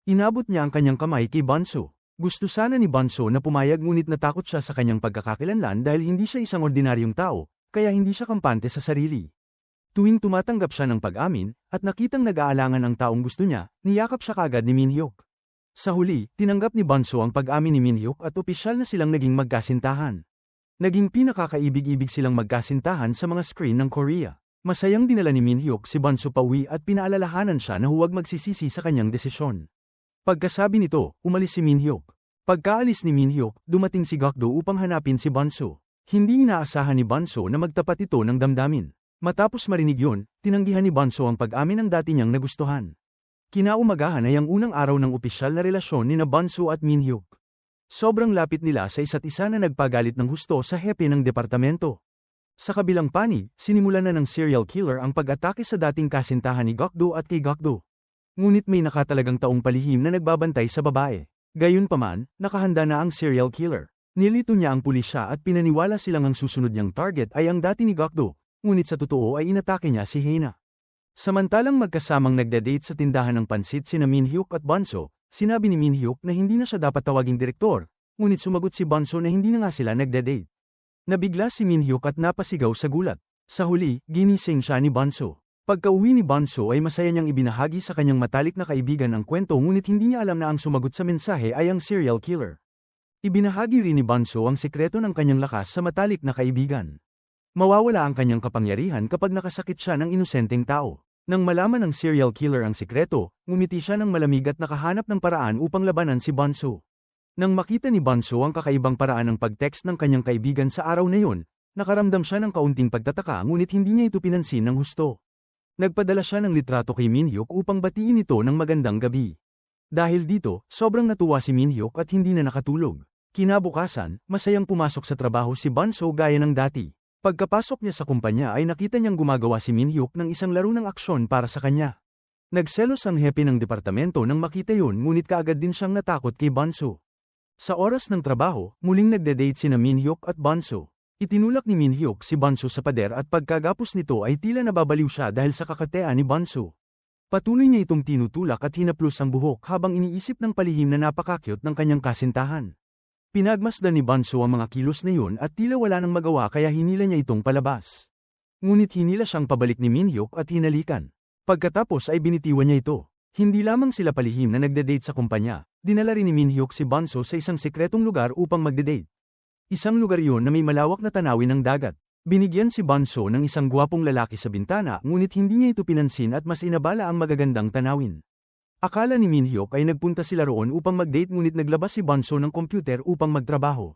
Speaker 1: Inabot niya ang kanyang kamay kay Banso. Gusto sana ni Banso na pumayag ngunit natakot siya sa kanyang pagkakakilanlan dahil hindi siya isang ordinaryong tao, kaya hindi siya kampante sa sarili. Tuwing tumatanggap siya ng pag-amin, at nakitang nag-aalangan ang taong gusto niya, niyakap siya kagad ni Minhyuk. Sa huli, tinanggap ni Banso ang pag-amin ni Minhyuk at opisyal na silang naging magkasintahan. Naging pinakakaibig-ibig silang magkasintahan sa mga screen ng Korea. Masayang dinala ni Minhyuk si Banso pauwi at pinaalalahanan siya na huwag magsisisi sa kanyang desisyon. Pagkasabi nito, umalis si Minhyuk. Pagkaalis ni Minhyuk, dumating si Gakdo upang hanapin si Banso. Hindi inaasahan ni Banso na magtapat ito ng damdamin. Matapos marinig yun, tinanggihan ni Banso ang pag-amin ng dati niyang nagustuhan. Kinaumagahan ay ang unang araw ng opisyal na relasyon ni Banso at Minhyuk. Sobrang lapit nila sa isa't isa na nagpagalit ng husto sa hepe ng departamento. Sa kabilang panig, sinimulan na ng serial killer ang pag-atake sa dating kasintahan ni Gokdo at kay Gokdo. Ngunit may nakatalagang taong palihim na nagbabantay sa babae. Gayunpaman, nakahanda na ang serial killer. Nilito niya ang pulisya at pinaniwala silang ang susunod niyang target ay ang dati ni Gokdo, ngunit sa totoo ay inatake niya si Hina. Samantalang magkasamang nagde-date sa tindahan ng pansit sina Minhyuk at Bonso, sinabi ni Minhyuk na hindi na siya dapat tawaging direktor, ngunit sumagot si Bonso na hindi na nga sila nagde-date. Nabigla si Minhyuk at napasigaw sa gulat. Sa huli, ginising siya ni Bonso. Pagkauwi ni Bonso ay masaya niyang ibinahagi sa kanyang matalik na kaibigan ang kwento ngunit hindi niya alam na ang sumagot sa mensahe ay ang serial killer. Ibinahagi rin ni Bonso ang sekreto ng kanyang lakas sa matalik na kaibigan. Mawawala ang kanyang kapangyarihan kapag nakasakit siya ng inosenteng tao. Nang malaman ng serial killer ang sikreto, ngumiti siya ng malamig at nakahanap ng paraan upang labanan si Bonso. Nang makita ni Bonso ang kakaibang paraan ng pag-text ng kanyang kaibigan sa araw na yun, nakaramdam siya ng kaunting pagtataka ngunit hindi niya ito pinansin ng husto. Nagpadala siya ng litrato kay Minhyuk upang batiin ito ng magandang gabi. Dahil dito, sobrang natuwa si Minhyuk at hindi na nakatulog. Kinabukasan, masayang pumasok sa trabaho si Bonso gaya ng dati. Pagkapasok niya sa kumpanya ay nakita niyang gumagawa si Minhyuk ng isang laro ng aksyon para sa kanya. Nagselos ang hepe ng departamento nang makita yun ngunit kaagad din siyang natakot kay Bonso. Sa oras ng trabaho, muling nagde-date sina Minhyuk at Bonso. Itinulak ni Minhyuk si Bonso sa pader at pagkagapos nito ay tila nababaliw siya dahil sa kakatean ni Bonso. Patuloy niya itong tinutulak at hinaplos ang buhok habang iniisip ng palihim na napakakyut ng kanyang kasintahan. Pinagmasdan ni Bonso ang mga kilos na yun at tila wala nang magawa kaya hinila niya itong palabas. Ngunit hinila siyang pabalik ni Minhyuk at hinalikan. Pagkatapos ay binitiwan niya ito. Hindi lamang sila palihim na nagde-date sa kumpanya, dinala rin ni Minhyuk si Bonso sa isang sekretong lugar upang magde-date. Isang lugar yun na may malawak na tanawin ng dagat. Binigyan si Bonso ng isang gwapong lalaki sa bintana ngunit hindi niya ito pinansin at mas inabala ang magagandang tanawin. Akala ni Minhyuk ay nagpunta sila roon upang mag-date ngunit naglabas si Bonso ng computer upang magtrabaho.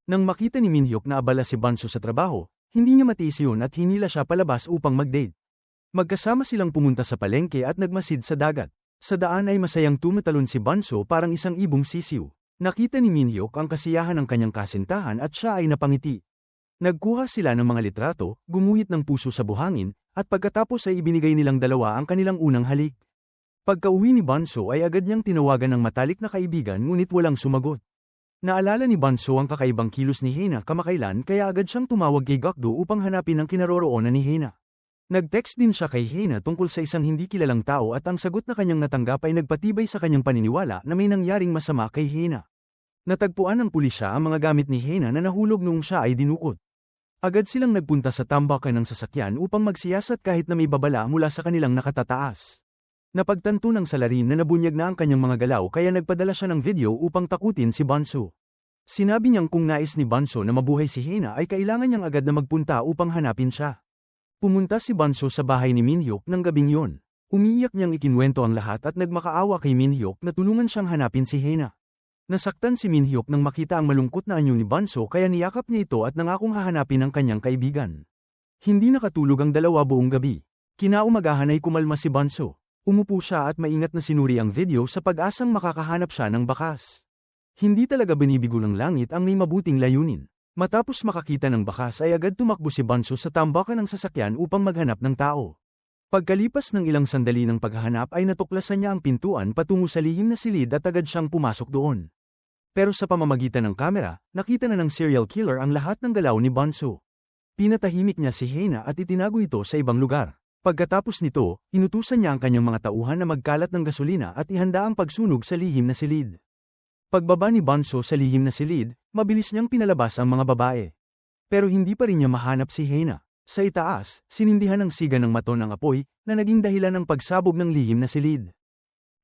Speaker 1: Nang makita ni Minhyuk na abala si Bonso sa trabaho, hindi niya matiis yun at hinila siya palabas upang mag-date. Magkasama silang pumunta sa palengke at nagmasid sa dagat. Sa daan ay masayang tumatalon si Bonso parang isang ibong sisiw. Nakita ni Minhyuk ang kasiyahan ng kanyang kasintahan at siya ay napangiti. Nagkuha sila ng mga litrato, gumuhit ng puso sa buhangin, at pagkatapos ay ibinigay nilang dalawa ang kanilang unang halik. Pagkauwi ni Bonso ay agad niyang tinawagan ng matalik na kaibigan ngunit walang sumagot. Naalala ni Bonso ang kakaibang kilos ni Hina kamakailan kaya agad siyang tumawag kay Gokdo upang hanapin ang kinaroroonan ni Hina. Nag-text din siya kay Hina tungkol sa isang hindi kilalang tao at ang sagot na kanyang natanggap ay nagpatibay sa kanyang paniniwala na may nangyaring masama kay Hina. Natagpuan ng pulisya ang mga gamit ni Hina na nahulog noong siya ay dinukot. Agad silang nagpunta sa tambakan ng sasakyan upang magsiyasat kahit na may babala mula sa kanilang nakatataas. Napagtanto ng salarin na nabunyag na ang kanyang mga galaw kaya nagpadala siya ng video upang takutin si Bonso. Sinabi niyang kung nais ni Bonso na mabuhay si Hina ay kailangan niyang agad na magpunta upang hanapin siya. Pumunta si Bonso sa bahay ni Minhyuk ng gabing yun. Umiiyak niyang ikinwento ang lahat at nagmakaawa kay Minhyuk na tulungan siyang hanapin si Hina. Nasaktan si Minhyuk nang makita ang malungkot na anyo ni Bonso kaya niyakap niya ito at nangakong hahanapin ang kanyang kaibigan. Hindi nakatulog ang dalawa buong gabi. Kinaumagahan ay kumalma si Bonso. Umupo siya at maingat na sinuri ang video sa pag-asang makakahanap siya ng bakas. Hindi talaga binibigo ng langit ang may mabuting layunin. Matapos makakita ng bakas ay agad tumakbo si Bonso sa tambakan ng sasakyan upang maghanap ng tao. Pagkalipas ng ilang sandali ng paghahanap ay natuklasan niya ang pintuan patungo sa lihim na silid at agad siyang pumasok doon. Pero sa pamamagitan ng kamera, nakita na ng serial killer ang lahat ng galaw ni Bonso. Pinatahimik niya si Hina at itinago ito sa ibang lugar. Pagkatapos nito, inutusan niya ang kanyang mga tauhan na magkalat ng gasolina at ihanda ang pagsunog sa lihim na silid. Pagbaba ni Bonso sa lihim na silid, mabilis niyang pinalabas ang mga babae. Pero hindi pa rin niya mahanap si Hina. Sa itaas, sinindihan ng siga ng maton ang apoy na naging dahilan ng pagsabog ng lihim na silid.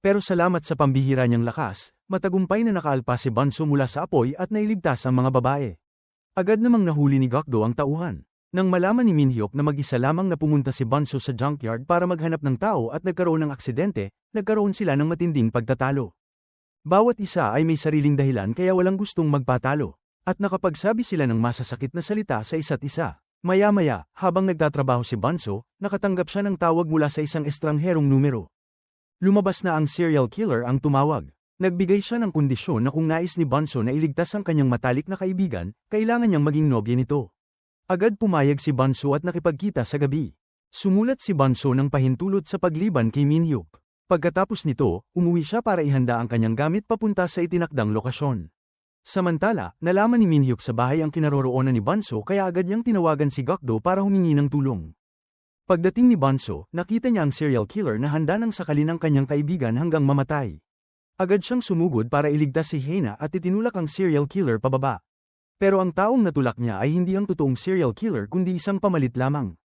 Speaker 1: Pero salamat sa pambihira niyang lakas, matagumpay na nakaalpas si Bonso mula sa apoy at nailigtas ang mga babae. Agad namang nahuli ni Gokdo ang tauhan. Nang malaman ni Minhyuk na mag-isa lamang na pumunta si Bonso sa junkyard para maghanap ng tao at nagkaroon ng aksidente, nagkaroon sila ng matinding pagtatalo. Bawat isa ay may sariling dahilan kaya walang gustong magpatalo, at nakapagsabi sila ng masasakit na salita sa isa't isa. Maya-maya, habang nagtatrabaho si Bonso, nakatanggap siya ng tawag mula sa isang estrangherong numero. Lumabas na ang serial killer ang tumawag. Nagbigay siya ng kondisyon na kung nais ni Bunso na iligtas ang kanyang matalik na kaibigan, kailangan niyang maging nobya nito. Agad pumayag si Bunso at nakipagkita sa gabi. Sumulat si Bunso ng pahintulot sa pagliban kay Minhyuk. Pagkatapos nito, umuwi siya para ihanda ang kanyang gamit papunta sa itinakdang lokasyon. Samantala, nalaman ni Minhyuk sa bahay ang kinaroroonan ni Bunso kaya agad niyang tinawagan si Gakdo para humingi ng tulong. Pagdating ni Bunso, nakita niya ang serial killer na handa nang sakalin ang kanyang kaibigan hanggang mamatay. Agad siyang sumugod para iligtas si Hina at itinulak ang serial killer pababa. Pero ang taong natulak niya ay hindi ang totoong serial killer kundi isang pamalit lamang.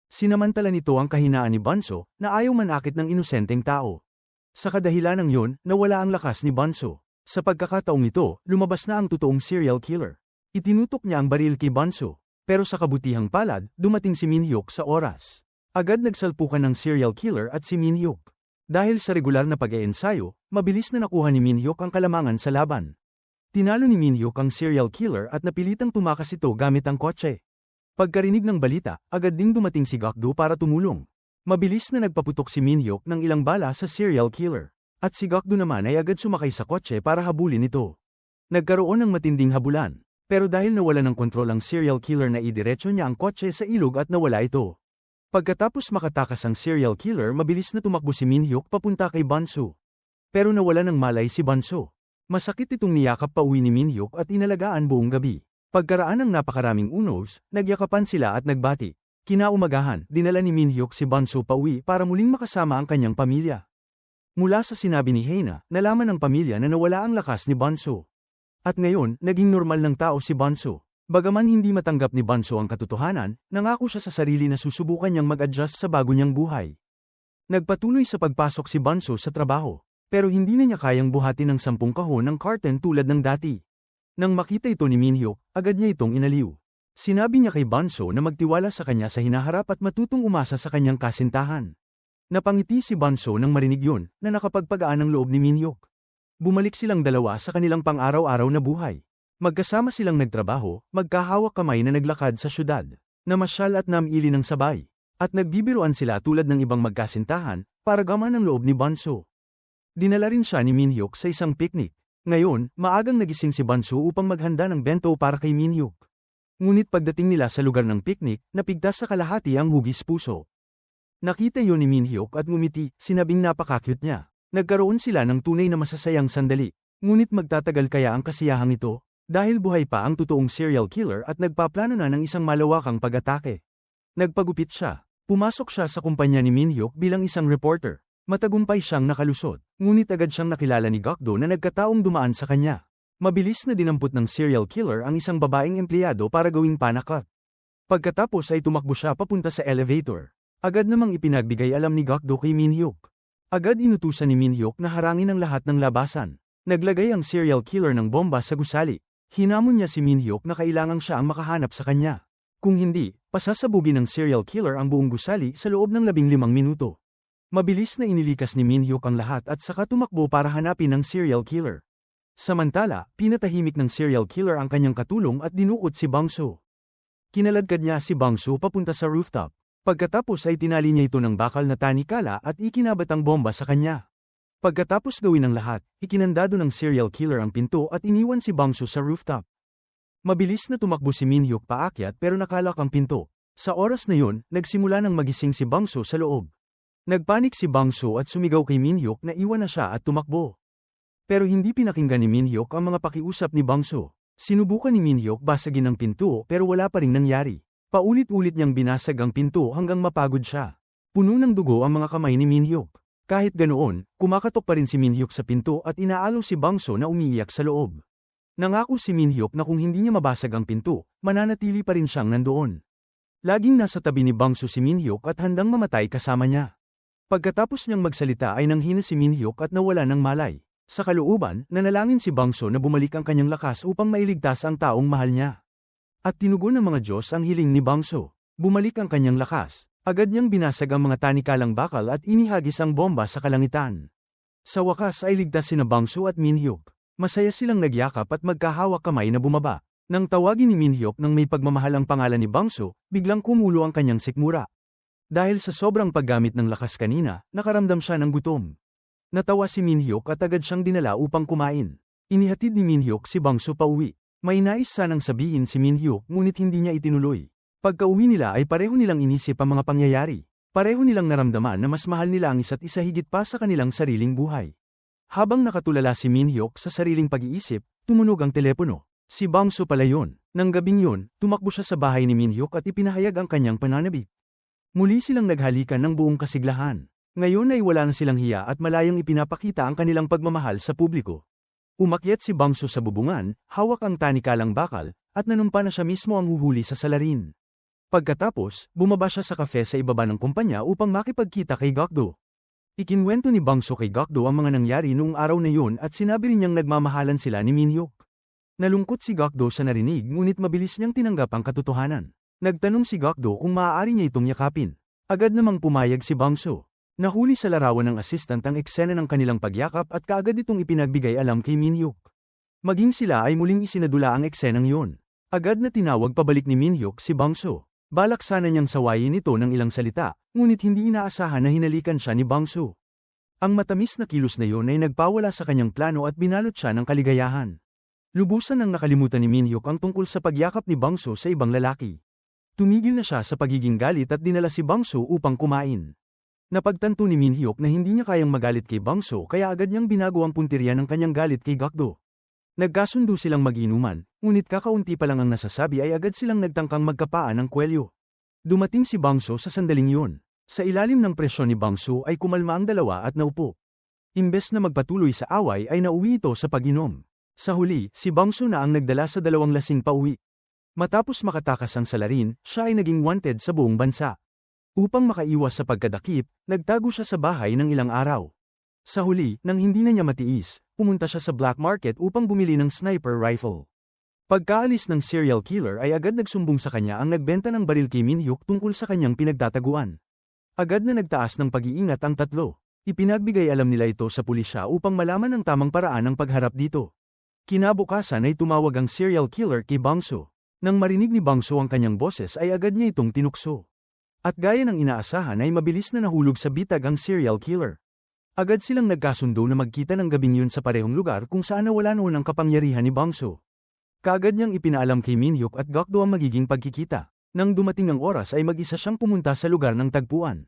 Speaker 1: Sinamantala nito ang kahinaan ni Bunso na ayaw manakit ng inosenteng tao. Sa kadahilanang yon, nawala ang lakas ni Bunso. Sa pagkakataong ito, lumabas na ang totoong serial killer. Itinutok niya ang baril kay Bunso. Pero sa kabutihang palad, dumating si Minhyuk sa oras. Agad nagsalpukan ng serial killer at si Minhyuk. Dahil sa regular na pag-iensayo, mabilis na nakuha ni Minhyuk ang kalamangan sa laban. Tinalo ni Minhyuk ang serial killer at napilitang tumakas ito gamit ang kotse. Pagkarinig ng balita, agad ding dumating si Gakdo para tumulong. Mabilis na nagpaputok si Minhyuk ng ilang bala sa serial killer. At si Gakdo naman ay agad sumakay sa kotse para habulin ito. Nagkaroon ng matinding habulan. Pero dahil nawala ng kontrol ang serial killer na idiretso niya ang kotse sa ilog at nawala ito. Pagkatapos makatakas ang serial killer mabilis na tumakbo si Minhyuk papunta kay Bunso. Pero nawala ng malay si Bunso. Masakit itong niyakap pauwi ni Minhyuk at inalagaan buong gabi. Pagkaraan ng napakaraming unos, nagyakapan sila at nagbati. Kinaumagahan, dinala ni Minhyuk si Bunso pauwi para muling makasama ang kanyang pamilya. Mula sa sinabi ni Hina, nalaman ng pamilya na nawala ang lakas ni Bunso. At ngayon, naging normal ng tao si Bunso. Bagaman hindi matanggap ni Bunso ang katotohanan, nangako siya sa sarili na susubukan niyang mag-adjust sa bago niyang buhay. Nagpatuloy sa pagpasok si Bunso sa trabaho, pero hindi na niya kayang buhatin ng 10 kahon ng carton tulad ng dati. Nang makita ito ni Minhyuk, agad niya itong inaliw. Sinabi niya kay Bunso na magtiwala sa kanya sa hinaharap at matutong umasa sa kanyang kasintahan. Napangiti si Bunso nang marinig yun, na nakapagpagaan ng loob ni Minhyuk. Bumalik silang dalawa sa kanilang pang-araw-araw na buhay. Magkasama silang nagtrabaho, magkahawak kamay na naglakad sa syudad, namasyal at namili ng sabay, at nagbibiruan sila tulad ng ibang magkasintahan, para gaman ang loob ni Bunso. Dinala rin siya ni Minhyuk sa isang picnic. Ngayon, maagang nagising si Bunso upang maghanda ng bento para kay Minhyuk. Ngunit pagdating nila sa lugar ng picnic, napigtas sa kalahati ang hugis puso. Nakita yon ni Minhyuk at ngumiti, sinabing napaka-cute niya. Nagkaroon sila ng tunay na masasayang sandali. Ngunit magtatagal kaya ang kasiyahang ito? Dahil buhay pa ang totoong serial killer at nagpaplano na ng isang malawakang pag-atake. Nagpagupit siya. Pumasok siya sa kumpanya ni Minhyuk bilang isang reporter. Matagumpay siyang nakalusot. Ngunit agad siyang nakilala ni Gakdo na nagkataong dumaan sa kanya. Mabilis na dinampot ng serial killer ang isang babaeng empleyado para gawing panakot. Pagkatapos ay tumakbo siya papunta sa elevator. Agad namang ipinagbigay alam ni Gakdo kay Minhyuk. Agad inutusan ni Minhyuk na harangin ang lahat ng labasan. Naglagay ang serial killer ng bomba sa gusali. Hinamon niya si Minhyuk na kailangang siya ang makahanap sa kanya. Kung hindi, pasasabugin ng serial killer ang buong gusali sa loob ng 15 minuto. Mabilis na inilikas ni Minhyuk ang lahat at saka tumakbo para hanapin ang serial killer. Samantala, pinatahimik ng serial killer ang kanyang katulong at dinukot si Bunso. Kinaladkad niya si Bunso papunta sa rooftop. Pagkatapos ay tinali niya ito ng bakal na tanikala at ikinabat ang bomba sa kanya. Pagkatapos gawin ang lahat, ikinandado ng serial killer ang pinto at iniwan si Bunso sa rooftop. Mabilis na tumakbo si Minhyuk paakyat pero nakalak ang pinto. Sa oras na yun, nagsimula ng magising si Bunso sa loob. Nagpanik si Bunso at sumigaw kay Minhyuk na iwan na siya at tumakbo. Pero hindi pinakinggan ni Minhyuk ang mga pakiusap ni Bunso. Sinubukan ni Minhyuk basagin ang pinto pero wala pa ring nangyari. Paulit-ulit niyang binasag ang pinto hanggang mapagod siya. Puno ng dugo ang mga kamay ni Minhyuk. Kahit ganoon, kumakatok pa rin si Minhyuk sa pinto at inaalo si Bunso na umiiyak sa loob. Nangako si Minhyuk na kung hindi niya mabasag ang pinto, mananatili pa rin siyang nandoon. Laging nasa tabi ni Bunso si Minhyuk at handang mamatay kasama niya. Pagkatapos niyang magsalita ay nanghina si Minhyuk at nawala ng malay. Sa kalooban, nanalangin si Bunso na bumalik ang kanyang lakas upang mailigtas ang taong mahal niya. At tinugon ng mga Diyos ang hiling ni Bunso. Bumalik ang kanyang lakas. Agad niyang binasag ang mga tanikalang bakal at inihagis ang bomba sa kalangitan. Sa wakas ay ligtas sina Bunso at Minhyuk. Masaya silang nagyakap at magkahawak kamay na bumaba. Nang tawagin ni Minhyuk nang may pagmamahal ang pangalan ni Bunso, biglang kumulo ang kanyang sikmura. Dahil sa sobrang paggamit ng lakas kanina, nakaramdam siya ng gutom. Natawa si Minhyuk at agad siyang dinala upang kumain. Inihatid ni Minhyuk si Bangso pauwi. May nais sanang sabihin si Minhyuk ngunit hindi niya itinuloy. Pagkauwi nila ay pareho nilang inisip ang mga pangyayari. Pareho nilang naramdaman na mas mahal nila ang isa't isa higit pa sa kanilang sariling buhay. Habang nakatulala si Minhyuk sa sariling pag-iisip, tumunog ang telepono. Si Bangso pala yun. Nang gabing yun, tumakbo siya sa bahay ni Minhyuk at ipinahayag ang kanyang pananabik. Muli silang naghalikan ng buong kasiglahan. Ngayon ay wala na silang hiya at malayang ipinapakita ang kanilang pagmamahal sa publiko. Umakyat si Bangso sa bubungan, hawak ang tanikalang bakal, at nanumpa na siya mismo ang huhuli sa salarin. Pagkatapos, bumaba siya sa kafe sa ibaba ng kumpanya upang makipagkita kay Gokdo. Ikinwento ni Bangso kay Gokdo ang mga nangyari noong araw na yun at sinabi rin niyang nagmamahalan sila ni Minhyuk. Nalungkot si Gokdo sa narinig ngunit mabilis niyang tinanggap ang katotohanan. Nagtanong si Gokdo kung maaari niya itong yakapin. Agad namang pumayag si Bangso. Nahuli sa larawan ng assistant ang eksena ng kanilang pagyakap at kaagad itong ipinagbigay alam kay Minhyuk. Maging sila ay muling isinadula ang eksenang yun. Agad na tinawag pabalik ni Minhyuk si Bangso. Balak sana niyang sawayin ito ng ilang salita, ngunit hindi inaasahan na hinalikan siya ni Bangso. Ang matamis na kilos na yun ay nagpawala sa kanyang plano at binalot siya ng kaligayahan. Lubusan nang nakalimutan ni Minhyuk ang tungkol sa pagyakap ni Bangso sa ibang lalaki. Tumigil na siya sa pagiging galit at dinala si Bangso upang kumain. Napagtanto ni Minhyuk na hindi niya kayang magalit kay Bangso kaya agad niyang binago ang puntirya ng kanyang galit kay Gokdo. Nagkasundo silang mag-inuman, ngunit kakaunti pa lang ang nasasabi ay agad silang nagtangkang magkapaan ng kwelyo. Dumating si Bangso sa sandaling yun. Sa ilalim ng presyon ni Bangso ay kumalma ang dalawa at naupo. Imbes na magpatuloy sa away ay nauwi ito sa pag-inom. Sa huli, si Bangso na ang nagdala sa dalawang lasing pauwi. Matapos makatakas ang salarin, siya ay naging wanted sa buong bansa. Upang makaiwas sa pagkadakip, nagtago siya sa bahay ng ilang araw. Sa huli, nang hindi na niya matiis, pumunta siya sa black market upang bumili ng sniper rifle. Pagkaalis ng serial killer ay agad nagsumbong sa kanya ang nagbenta ng baril kay Minhyuk tungkol sa kanyang pinagtataguan. Agad na nagtaas ng pag-iingat ang tatlo. Ipinagbigay alam nila ito sa pulisya upang malaman ang tamang paraan ng pagharap dito. Kinabukasan ay tumawag ang serial killer kay Bangso. Nang marinig ni Bangso ang kanyang boses ay agad niya itong tinukso. At gaya ng inaasahan ay mabilis na nahulog sa bitag ang serial killer. Agad silang nagkasundo na magkita ng gabing yun sa parehong lugar kung saan nawala noon ang kapangyarihan ni Bangso. Kaagad niyang ipinaalam kay Minhyuk at Gokdo ang magiging pagkikita. Nang dumating ang oras ay mag-isa siyang pumunta sa lugar ng tagpuan.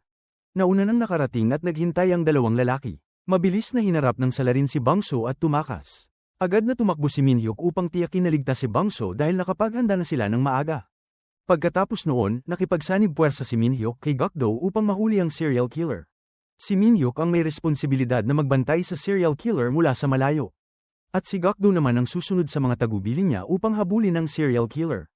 Speaker 1: Nauna nang nakarating at naghintay ang dalawang lalaki. Mabilis na hinarap ng salarin si Bangso at tumakas. Agad na tumakbo si Minhyuk upang tiyakin na ligtas si Bangso dahil nakapaghanda na sila ng maaga. Pagkatapos noon, nakipagsanib puwersa si Minhyuk kay Gokdo upang mahuli ang serial killer. Si Minhyuk ang may responsibilidad na magbantay sa serial killer mula sa malayo. At si Gokdo naman ang susunod sa mga tagubilin niya upang habulin ang serial killer.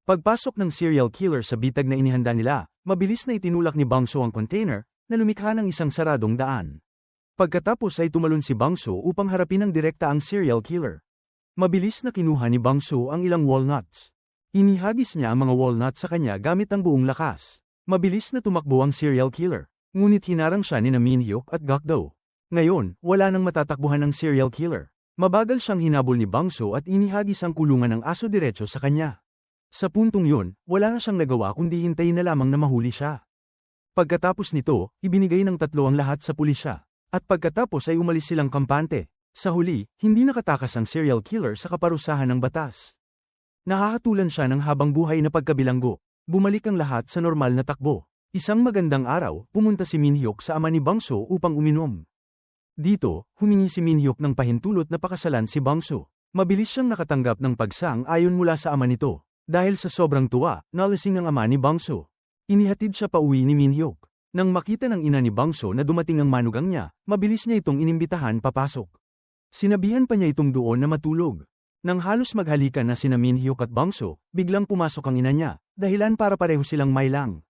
Speaker 1: Pagpasok ng serial killer sa bitag na inihanda nila, mabilis na itinulak ni Bangso ang container, na lumikha ng isang saradong daan. Pagkatapos ay tumalon si Bangso upang harapin ng direkta ang serial killer. Mabilis na kinuha ni Bangso ang ilang walnuts. Inihagis niya ang mga walnut sa kanya gamit ang buong lakas. Mabilis na tumakbo ang serial killer. Ngunit hinarang siya ni Minhyuk at Gokdo. Ngayon, wala nang matatakbuhan ng serial killer. Mabagal siyang hinabol ni Bangso at inihagis ang kulungan ng aso diretso sa kanya. Sa puntong yun, wala na siyang nagawa kundi hintayin na lamang na mahuli siya. Pagkatapos nito, ibinigay ng tatlo ang lahat sa pulisya. At pagkatapos ay umalis silang kampante. Sa huli, hindi nakatakas ang serial killer sa kaparusahan ng batas. Nahahatulan siya ng habang buhay na pagkabilanggo. Bumalik ang lahat sa normal na takbo. Isang magandang araw, pumunta si Minhyuk sa ama ni Bangso upang uminom. Dito, humingi si Minhyuk ng pahintulot na pakasalan si Bangso. Mabilis siyang nakatanggap ng pagsang-ayon mula sa ama nito. Dahil sa sobrang tuwa, nalasing ang ama ni Bangso. Inihatid siya pauwi ni Minhyuk. Nang makita ng ina ni Bangso na dumating ang manugang niya, mabilis niya itong inimbitahan papasok. Sinabihan pa niya itong doon na matulog. Nang halos maghalikan na sina Minhyuk at Bangso, biglang pumasok ang ina niya, dahilan para pareho silang mailang.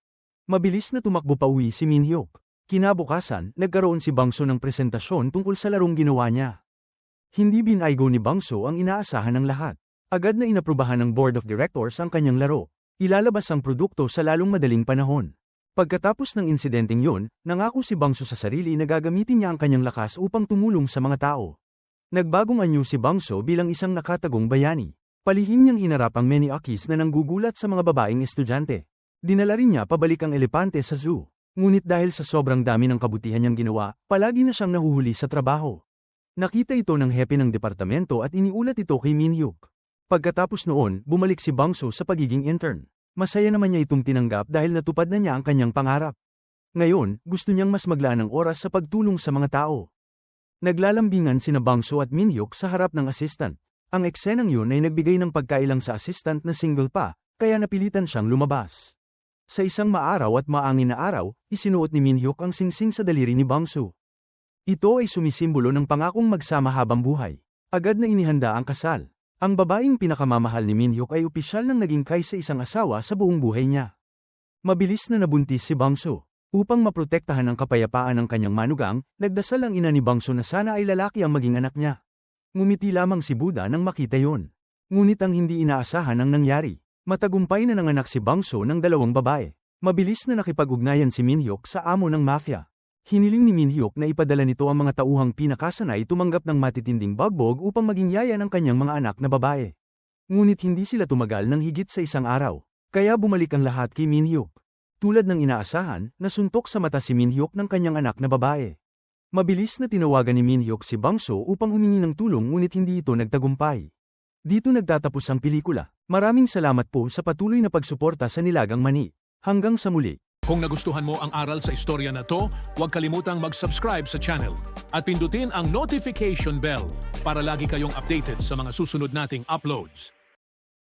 Speaker 1: Mabilis na tumakbo pauwi si Minhyuk. Kinabukasan, nagkaroon si Bangso ng presentasyon tungkol sa larong ginawa niya. Hindi binaygo ni Bangso ang inaasahan ng lahat. Agad na inaprubahan ng Board of Directors ang kanyang laro. Ilalabas ang produkto sa lalong madaling panahon. Pagkatapos ng insidenteng yun, nangako si Bangso sa sarili na gagamitin niya ang kanyang lakas upang tumulong sa mga tao. Nagbagong anyo si Bangso bilang isang nakatagong bayani. Palihim niyang hinarap ang many akis na nanggugulat sa mga babaeng estudyante. Dinala rin niya pabalik ang elepante sa zoo. Ngunit dahil sa sobrang dami ng kabutihan niyang ginawa, palagi na siyang nahuhuli sa trabaho. Nakita ito ng hepe ng departamento at iniulat ito kay Minhyuk. Pagkatapos noon, bumalik si Bangso sa pagiging intern. Masaya naman niya itong tinanggap dahil natupad na niya ang kanyang pangarap. Ngayon, gusto niyang mas maglaan ng oras sa pagtulong sa mga tao. Naglalambingan sina Bangso at Minhyuk sa harap ng assistant. Ang eksenang yun ay nagbigay ng pagkailang sa assistant na single pa, kaya napilitan siyang lumabas. Sa isang maaraw at maangin na araw, isinuot ni Minhyuk ang singsing sa daliri ni Bangso. Ito ay sumisimbolo ng pangakong magsama habang buhay. Agad na inihanda ang kasal. Ang babaeng pinakamamahal ni Minhyuk ay opisyal nang naging kaysa isang asawa sa buong buhay niya. Mabilis na nabuntis si Bangso. Upang maprotektahan ang kapayapaan ng kanyang manugang, nagdasal ang ina ni Bangso na sana ay lalaki ang maging anak niya. Ngumiti lamang si Buddha nang makita yon. Ngunit ang hindi inaasahan ang nangyari. Matagumpay na nanganak si Bangso ng 2 babae. Mabilis na nakipag-ugnayan si Minhyuk sa amo ng mafia. Hiniling ni Minhyuk na ipadala nito ang mga tauhang pinakasanay tumanggap ng matitinding bagbog upang maging yaya ng kanyang mga anak na babae. Ngunit hindi sila tumagal ng higit sa isang araw. Kaya bumalik ang lahat kay Minhyuk. Tulad ng inaasahan, nasuntok sa mata si Minhyuk ng kanyang anak na babae. Mabilis na tinawagan ni Minhyuk si Bangso upang humingi ng tulong ngunit hindi ito nagtagumpay. Dito nagtatapos ang pelikula. Maraming salamat po sa patuloy na pagsuporta sa Nilagang Mani. Hanggang sa muli.
Speaker 2: Kung nagustuhan mo ang aral sa istorya na to, huwag kalimutang mag-subscribe sa channel at pindutin ang notification bell para lagi kayong updated sa mga susunod nating uploads.